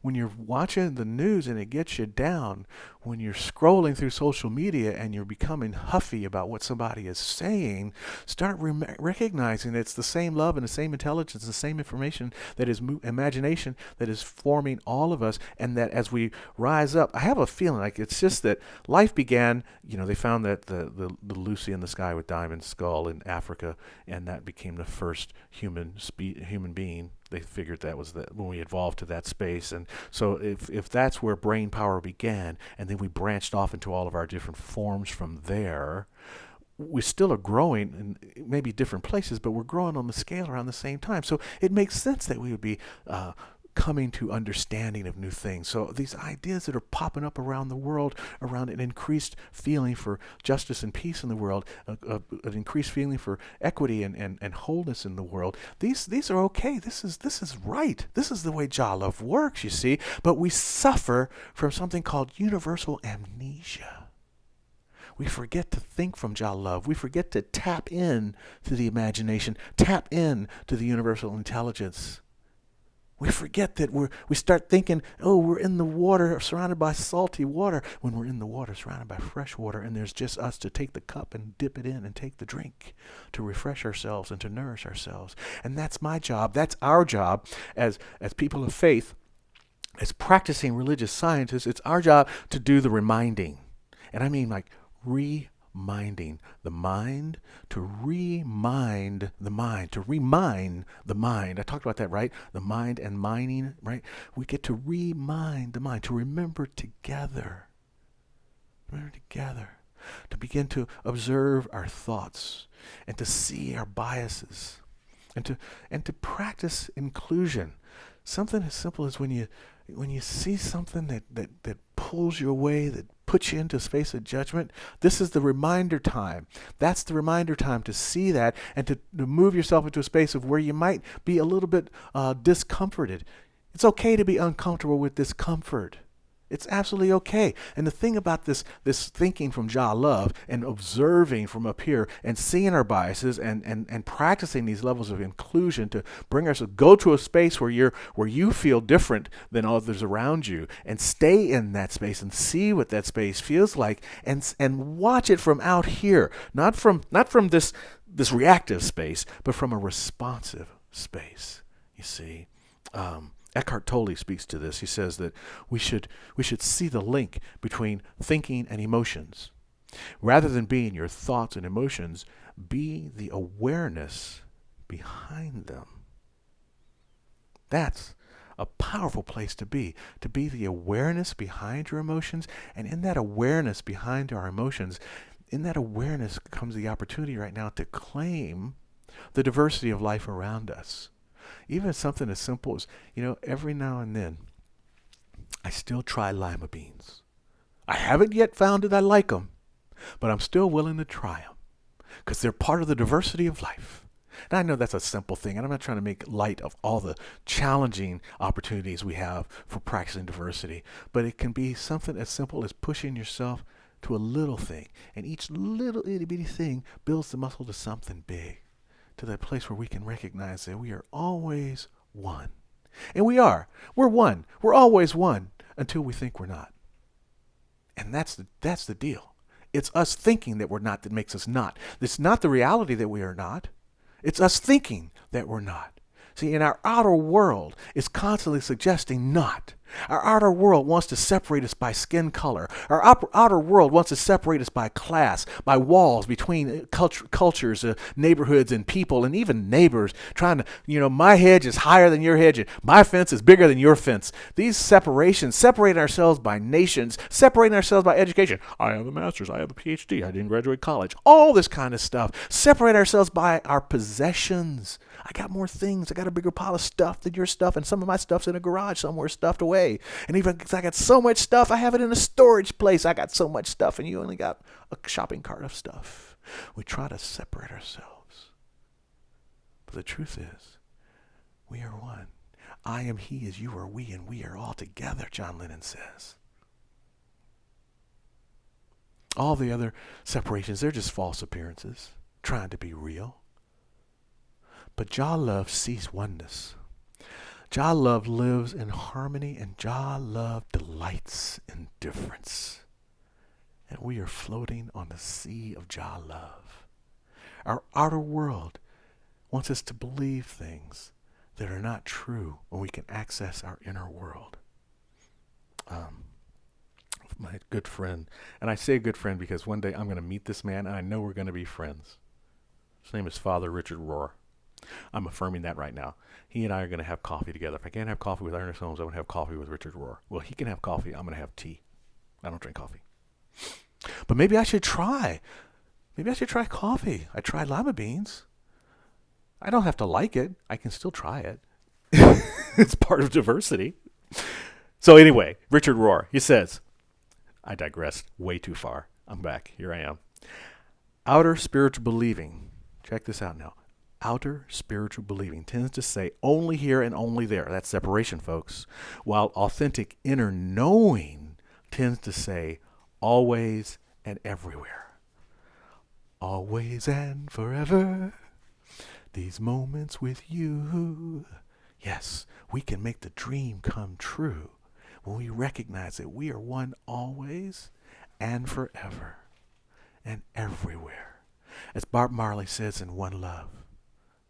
Speaker 1: When you're watching the news and it gets you down, when you're scrolling through social media and you're becoming huffy about what somebody is saying, start recognizing that it's the same love and the same intelligence, the same information that is imagination that is forming all of us, and that as we rise up, I have a feeling like it's just that life began, they found that the Lucy in the sky with diamond skull in Africa, and that became the first human being. They figured that was when we evolved to that space. And so if that's where brain power began, and then we branched off into all of our different forms from there, we still are growing in maybe different places, but we're growing on the scale around the same time. So it makes sense that we would be coming to understanding of new things. So these ideas that are popping up around the world, around an increased feeling for justice and peace in the world, an increased feeling for equity and wholeness in the world, these are okay. This is right. This is the way Jah love works, you see. But we suffer from something called universal amnesia. We forget to think from Jah love. We forget to tap in to the imagination, tap in to the universal intelligence. We forget that we start thinking, we're in the water, surrounded by salty water, when we're in the water, surrounded by fresh water, and there's just us to take the cup and dip it in and take the drink to refresh ourselves and to nourish ourselves. And that's my job. That's our job as people of faith, as practicing religious scientists. It's our job to do the reminding. And I mean like reminding the mind, to remind the mind, to remind the mind. I talked about that, right? The mind and mining, right? We get to remind the mind, to remember together. Remember together. To begin to observe our thoughts and to see our biases and to practice inclusion. Something as simple as when you see something that pulls you away, that puts you into a space of judgment, this is the reminder time. That's the reminder time to see that and to move yourself into a space of where you might be a little bit discomforted. It's okay to be uncomfortable with discomfort. It's absolutely okay. And the thing about this thinking from Jah love and observing from up here and seeing our biases and practicing these levels of inclusion to bring ourselves, go to a space where you feel different than others around you, and stay in that space and see what that space feels like, and watch it from out here, not from this reactive space, but from a responsive space. You see. Eckhart Tolle speaks to this. He says that we should see the link between thinking and emotions. Rather than being your thoughts and emotions, be the awareness behind them. That's a powerful place to be the awareness behind your emotions. And in that awareness behind our emotions, in that awareness comes the opportunity right now to claim the diversity of life around us. Even something as simple as, every now and then, I still try lima beans. I haven't yet found that I like them, but I'm still willing to try them because they're part of the diversity of life. And I know that's a simple thing, and I'm not trying to make light of all the challenging opportunities we have for practicing diversity, but it can be something as simple as pushing yourself to a little thing, and each little itty bitty thing builds the muscle to something big, to that place where we can recognize that we are always one. And we are. We're one. We're always one until we think we're not. And that's the deal. It's us thinking that we're not that makes us not. It's not the reality that we are not. It's us thinking that we're not. See, in our outer world, it's constantly suggesting not. Our outer world wants to separate us by skin color. Our outer world wants to separate us by class, by walls between cultures, neighborhoods, and people, and even neighbors, trying to, my hedge is higher than your hedge, and my fence is bigger than your fence. These separations, separating ourselves by nations, separating ourselves by education. I have a master's, I have a PhD, I didn't graduate college. All this kind of stuff. Separate ourselves by our possessions. I got more things. I got a bigger pile of stuff than your stuff, and some of my stuff's in a garage somewhere stuffed away. And even because I got so much stuff, I have it in a storage place. I got so much stuff, and you only got a shopping cart of stuff. We try to separate ourselves. But the truth is, we are one. I am he as you are we, and we are all together, John Lennon says. All the other separations, they're just false appearances, trying to be real. But Jah Love sees oneness. Jah Love lives in harmony, and Jah Love delights in difference. And we are floating on the sea of Jah Love. Our outer world wants us to believe things that are not true when we can access our inner world. My good friend, and I say good friend because one day I'm going to meet this man, and I know we're going to be friends. His name is Father Richard Rohr. I'm affirming that right now. He and I are going to have coffee together. If I can't have coffee with Ernest Holmes, I'm going to have coffee with Richard Rohr. Well, he can have coffee. I'm going to have tea. I don't drink coffee. But maybe I should try. Maybe I should try coffee. I tried lima beans. I don't have to like it. I can still try it. It's part of diversity. So anyway, Richard Rohr, he says, I digressed way too far. I'm back. Here I am. Outer spiritual believing. Check this out now. Outer spiritual believing tends to say only here and only there. That's separation, folks. While authentic inner knowing tends to say always and everywhere. Always and forever. These moments with you. Yes, we can make the dream come true when we recognize that we are one always and forever and everywhere. As Bob Marley says in One Love.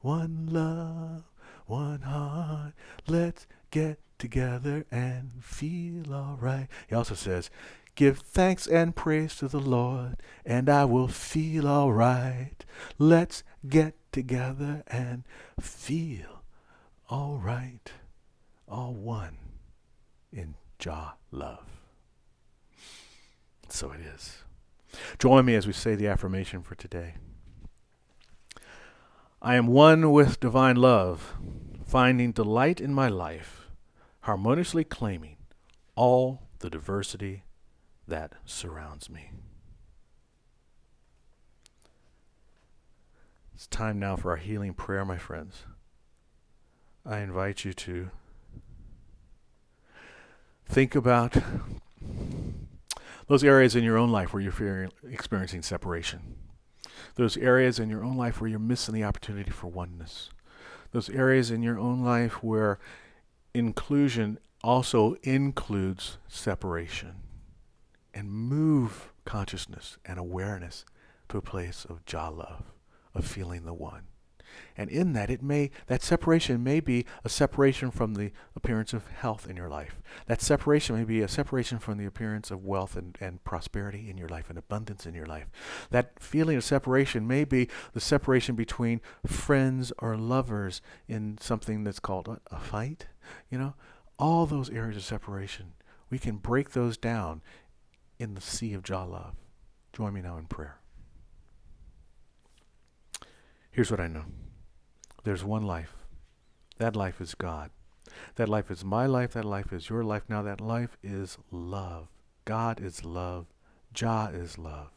Speaker 1: One love, one heart, let's get together and feel alright. He also says, give thanks and praise to the Lord, and I will feel alright. Let's get together and feel alright. All one in Jah Love. So it is. Join me as we say the affirmation for today. I am one with divine love, finding delight in my life, harmoniously claiming all the diversity that surrounds me. It's time now for our healing prayer, my friends. I invite you to think about those areas in your own life where you're experiencing separation. Those areas in your own life where you're missing the opportunity for oneness. Those areas in your own life where inclusion also includes separation. And move consciousness and awareness to a place of Jah Love, of feeling the one. And in that, that separation may be a separation from the appearance of health in your life. That separation may be a separation from the appearance of wealth and prosperity in your life and abundance in your life. That feeling of separation may be the separation between friends or lovers in something that's called a fight. All those areas of separation, we can break those down in the sea of Jah Love. Join me now in prayer. Here's what I know. There's one life. That life is God. That life is my life. That life is your life. Now that life is love. God is love. Jah is love.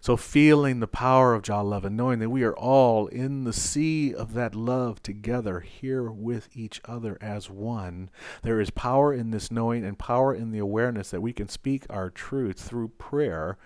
Speaker 1: So feeling the power of Jah Love and knowing that we are all in the sea of that love together here with each other as one, there is power in this knowing and power in the awareness that we can speak our truth through prayer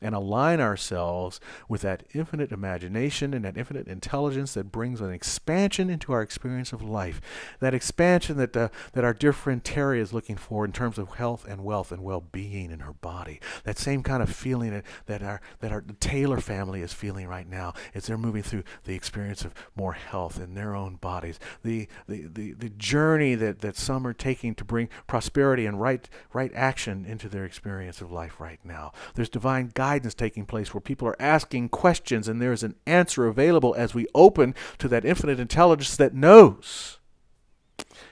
Speaker 1: and align ourselves with that infinite imagination and that infinite intelligence that brings an expansion into our experience of life. That expansion that our dear friend Terry is looking for in terms of health and wealth and well-being in her body. That same kind of feeling that the Taylor family is feeling right now as they're moving through the experience of more health in their own bodies. The journey that some are taking to bring prosperity and right action into their experience of life right now. There's divine guidance taking place where people are asking questions and there is an answer available as we open to that infinite intelligence that knows.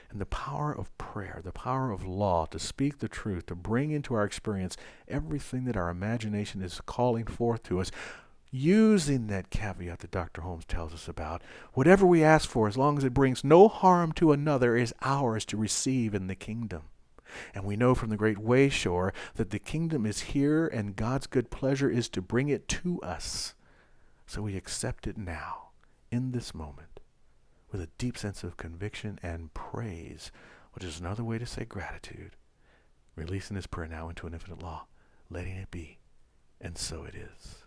Speaker 1: And the power of prayer, the power of law to speak the truth, to bring into our experience everything that our imagination is calling forth to us, using that caveat that Dr. Holmes tells us about. Whatever we ask for, as long as it brings no harm to another, is ours to receive in the kingdom. And we know from the great way shore that the kingdom is here and God's good pleasure is to bring it to us. So we accept it now, in this moment, with a deep sense of conviction and praise, which is another way to say gratitude. Releasing this prayer now into an infinite law, letting it be, and so it is.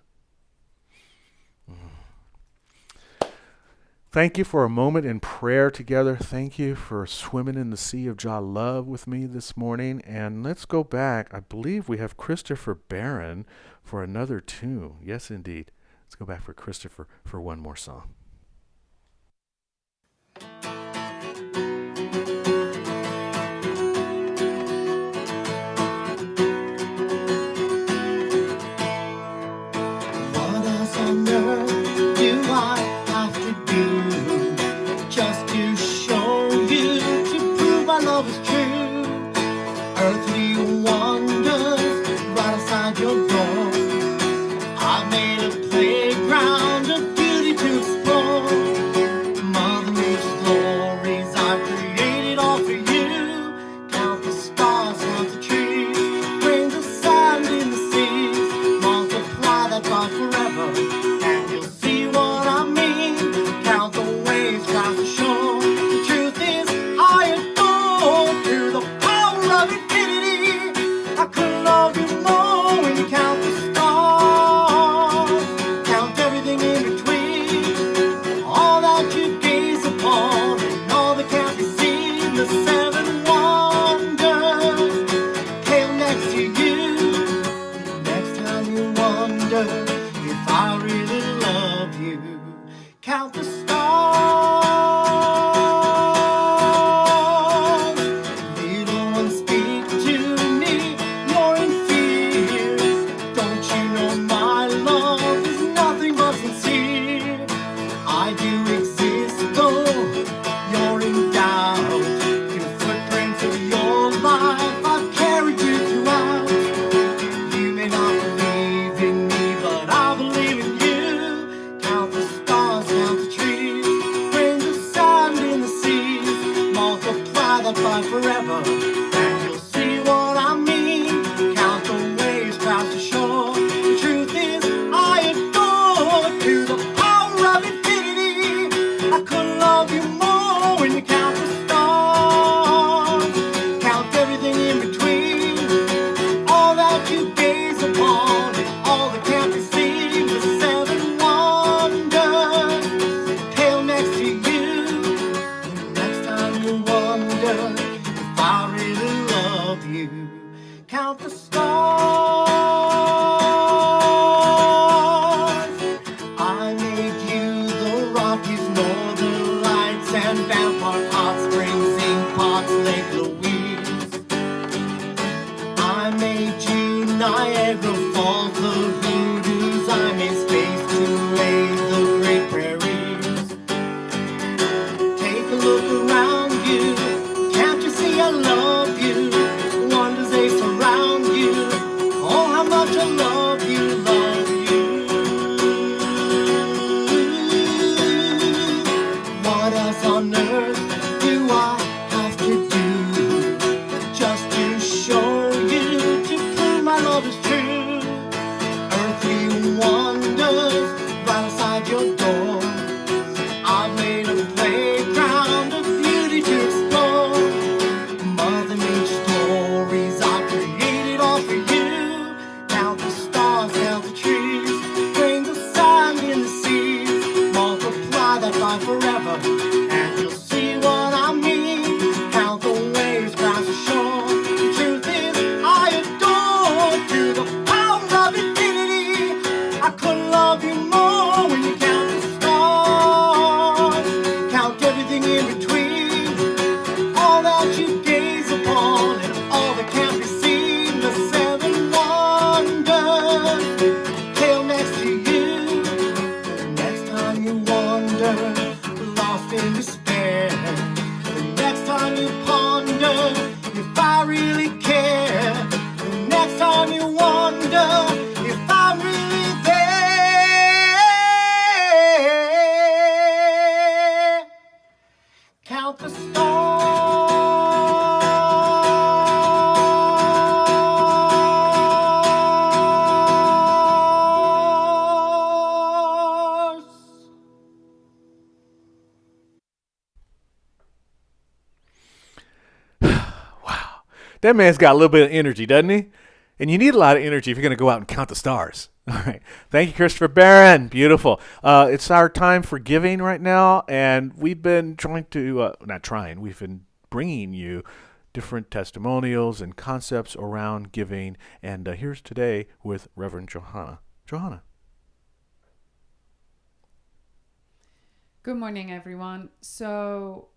Speaker 1: Thank you for a moment in prayer together. Thank you for swimming in the sea of Jah Love with me this morning. And let's go back. I believe we have Christopher Barron for another tune. Yes, indeed. Let's go back for Christopher for one more song.
Speaker 9: What else on earth do I have to do just to show you, to prove our love is true? Earthly wonders right outside your door. I made a playground of beauty to explore. Mother's glories I created all for you. Count the stars, count the trees, bring the sand in the seas, multiply that by forever, and you'll see what I mean. Count the waves, count the shore. The truth is, I adore through the power of infinity. I could love you more when you count the stars, count everything in between, all that you gaze upon, and all that can't be seen. The seven wonders pale next to you. Next time you wonder if I really love you, count the stars. Little ones, speak to me, you're in fear. Don't you know my love is nothing but sincere? I do exist though you're in doubt. Your footprints of your life I've carried you throughout. You may not believe in me, but I believe in you. Count the stars, count the trees, bring the sand in the seas, multiply that by forever, and you'll see what I mean. Count the waves, count the shore. The truth is, I adore to the power of infinity. I could love you more when you count the stars, count everything in between, all that you gaze upon, and all that can't be seen. The seven wonders pale next to you. Next time you wonder if I really love you, count the stars. I made you the made you Niagara Falls, the hoodoos. I made space to lay the great prairies. Take a look around you. Can't you see I love you? Wonders they surround you. Oh, how much I love you, love you. What else on earth do I have to do just to show you, to prove my love is true? Earthly wonders right outside your door. I've made a playground of beauty to explore. Mother made stories I created all for you. Count the stars, count the trees, grains of sand in the seas. Multiply that by forever, and you'll see what I mean. Count the waves, crash the shore. The truth is, I adore to the powers of infinity. I couldn't love you more when you count the stars. Count everything in between, all that you gaze upon, and all that can't be seen. The seven wonders, hail next to you. The next time you wander, lost in despair. The next time you ponder if I really care. The next time you wonder if I'm really there. Count the stars.
Speaker 1: Wow. That man's got a little bit of energy, doesn't he? And you need a lot of energy if you're going to go out and count the stars. All right. Thank you, Christopher Barron. Beautiful. It's our time for giving right now. And we've been trying to, not trying, we've been bringing you different testimonials and concepts around giving. And here's today with Reverend Johanna. Johanna.
Speaker 10: Good morning, everyone. So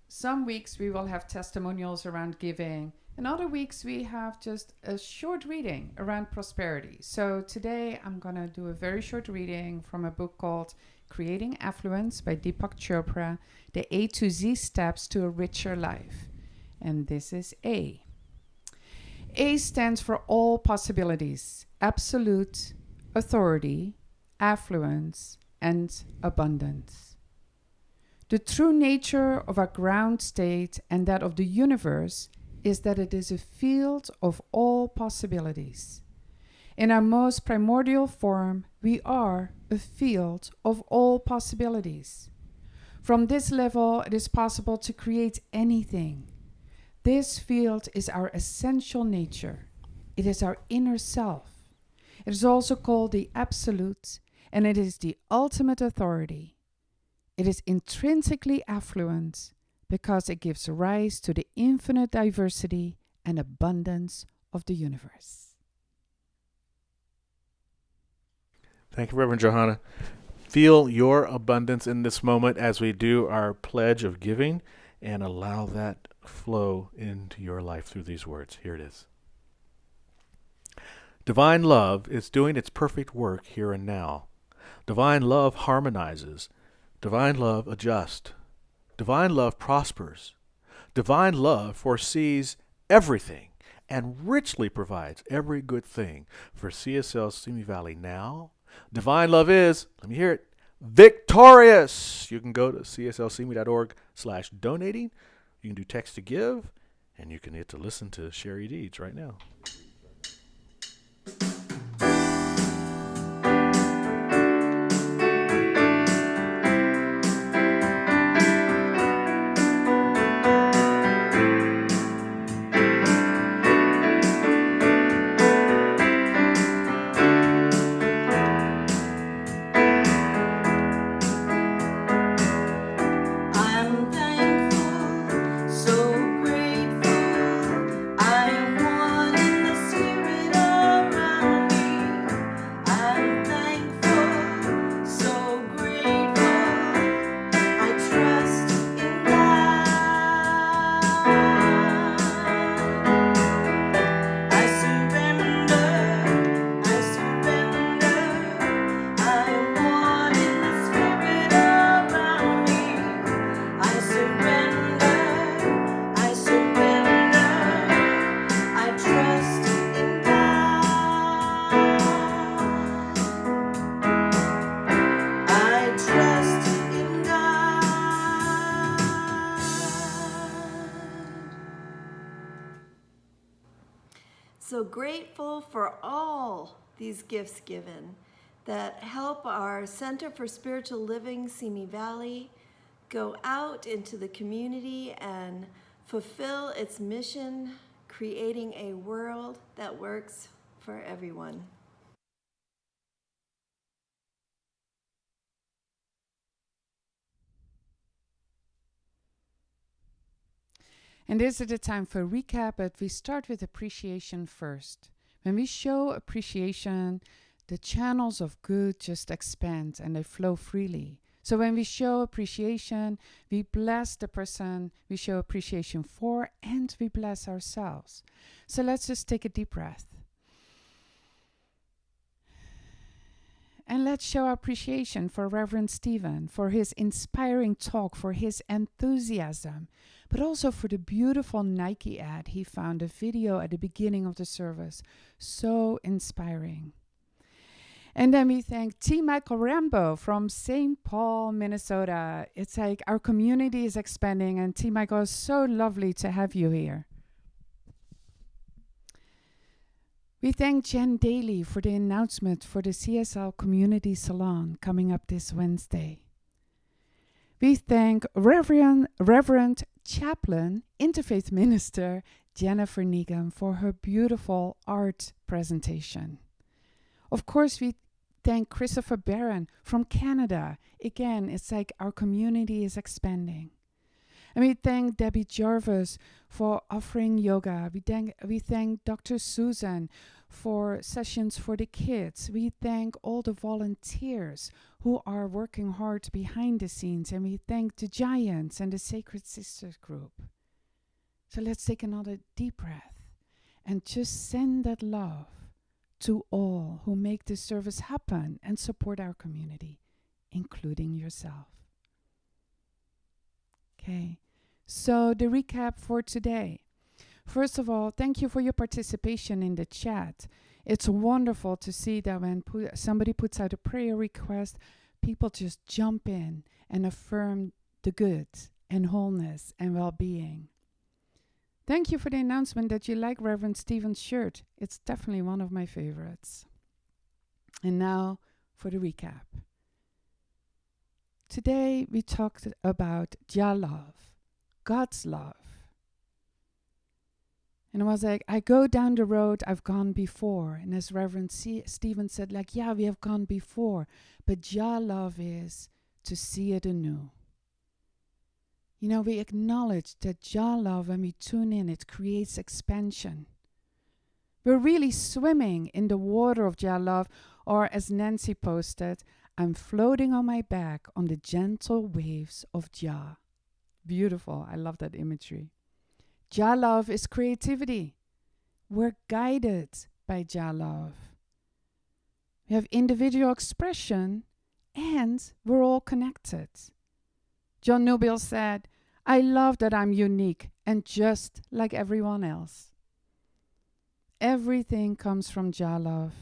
Speaker 10: some weeks we will have testimonials around giving, and other weeks we have just a short reading around prosperity. So today I'm going to do a very short reading from a book called Creating Affluence by Deepak Chopra, The A to Z Steps to a Richer Life. And this is A. A stands for all possibilities, absolute, authority, affluence, and abundance. The true nature of our ground state and that of the universe is that it is a field of all possibilities. In our most primordial form, we are a field of all possibilities. From this level, it is possible to create anything. This field is our essential nature. It is our inner self. It is also called the absolute, and it is the ultimate authority. It is intrinsically affluent because it gives rise to the infinite diversity and abundance of the universe.
Speaker 1: Thank you, Reverend Johanna. Feel your abundance in this moment as we do our pledge of giving, and allow that flow into your life through these words. Here it is. Divine love is doing its perfect work here and now. Divine love harmonizes. Divine love adjusts. Divine love prospers. Divine love foresees everything and richly provides every good thing for CSL Simi Valley now. Divine love is, let me hear it, victorious. You can go to cslsimi.org/donating. You can do text to give, and you can get to listen to Sherry Deeds right now.
Speaker 8: So grateful, I am one in the grateful for all these gifts given that help our Center for Spiritual Living, Simi Valley, go out into the community and fulfill its mission, creating a world that works for everyone.
Speaker 10: And this is the time for recap, but we start with appreciation first. When we show appreciation, the channels of good just expand and they flow freely. So when we show appreciation, we bless the person we show appreciation for, and we bless ourselves. So let's just take a deep breath. And let's show appreciation for Reverend Stephen, for his inspiring talk, for his enthusiasm, but also for the beautiful Nike ad he found, a video at the beginning of the service. So inspiring. And then we thank T. Michael Rambo from St. Paul, Minnesota. It's like our community is expanding, and T. Michael, is so lovely to have you here. We thank Jen Daly for the announcement for the CSL Community Salon coming up this Wednesday. We thank Reverend Chaplain, Interfaith Minister Jennifer Negan for her beautiful art presentation. Of course, we thank Christopher Barron from Canada. Again, it's like our community is expanding. And we thank Debbie Jarvis for offering yoga. We thank Dr. Susan for sessions for the kids. We thank all the volunteers who are working hard behind the scenes. And we thank the Giants and the Sacred Sisters group. So let's take another deep breath and just send that love to all who make this service happen and support our community, including yourself. Okay, so the recap for today. First of all, thank you for your participation in the chat. It's wonderful to see that when somebody puts out a prayer request, people just jump in and affirm the good and wholeness and well-being. Thank you for the announcement that you like Reverend Stephen's shirt. It's definitely one of my favorites. And now for the recap. Today we talked about Jah Love, God's love. And I was like, I go down the road I've gone before. And as Reverend Stephen said, like, yeah, we have gone before. But Jah Love is to see it anew. You know, we acknowledge that Jah Love, when we tune in, it creates expansion. We're really swimming in the water of Jah Love, or as Nancy posted, I'm floating on my back on the gentle waves of Jah. Beautiful. I love that imagery. Jah Love is creativity. We're guided by Jah Love. We have individual expression, and we're all connected. John Newbill said, I love that I'm unique and just like everyone else. Everything comes from Jah Love.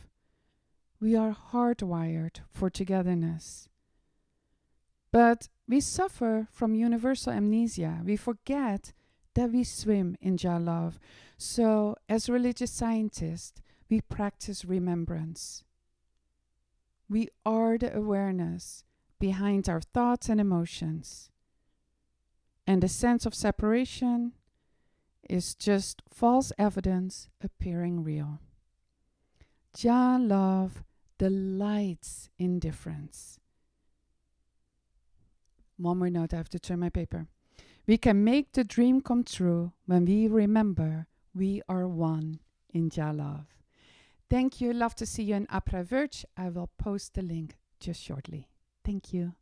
Speaker 10: We are hardwired for togetherness. But we suffer from universal amnesia. We forget that we swim in Jah Love. So, as religious scientists, we practice remembrance. We are the awareness behind our thoughts and emotions. And the sense of separation is just false evidence appearing real. Jah Love delights in difference. One more note, I have to turn my paper. We can make the dream come true when we remember we are one in Jah Love. Thank you. Love to see you in Après Verge. I will post the link just shortly. Thank you.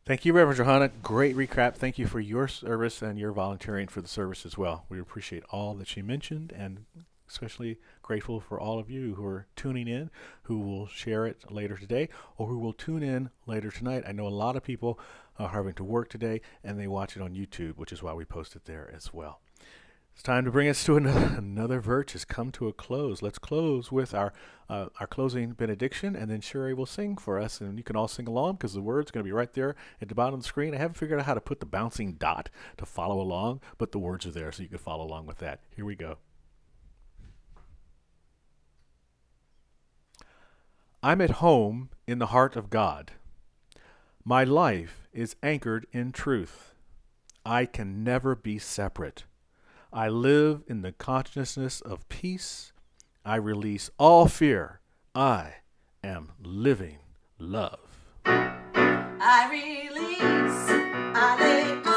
Speaker 1: Thank you, Reverend Johanna. Great recap. Thank you for your service and your volunteering for the service as well. We appreciate all that she mentioned, and especially grateful for all of you who are tuning in, who will share it later today, or who will tune in later tonight. I know a lot of people are having to work today, and they watch it on YouTube, which is why we post it there as well. It's time to bring us to another verse has come to a close. Let's close with our closing benediction, and then Sherry will sing for us, and you can all sing along because the word's going to be right there at the bottom of the screen. I haven't figured out how to put the bouncing dot to follow along, but the words are there so you can follow along with that. Here we go. I'm at home in the heart of God. My life is anchored in truth. I can never be separate. I live in the consciousness of peace. I release all fear. I am living love.
Speaker 8: I release, I let go.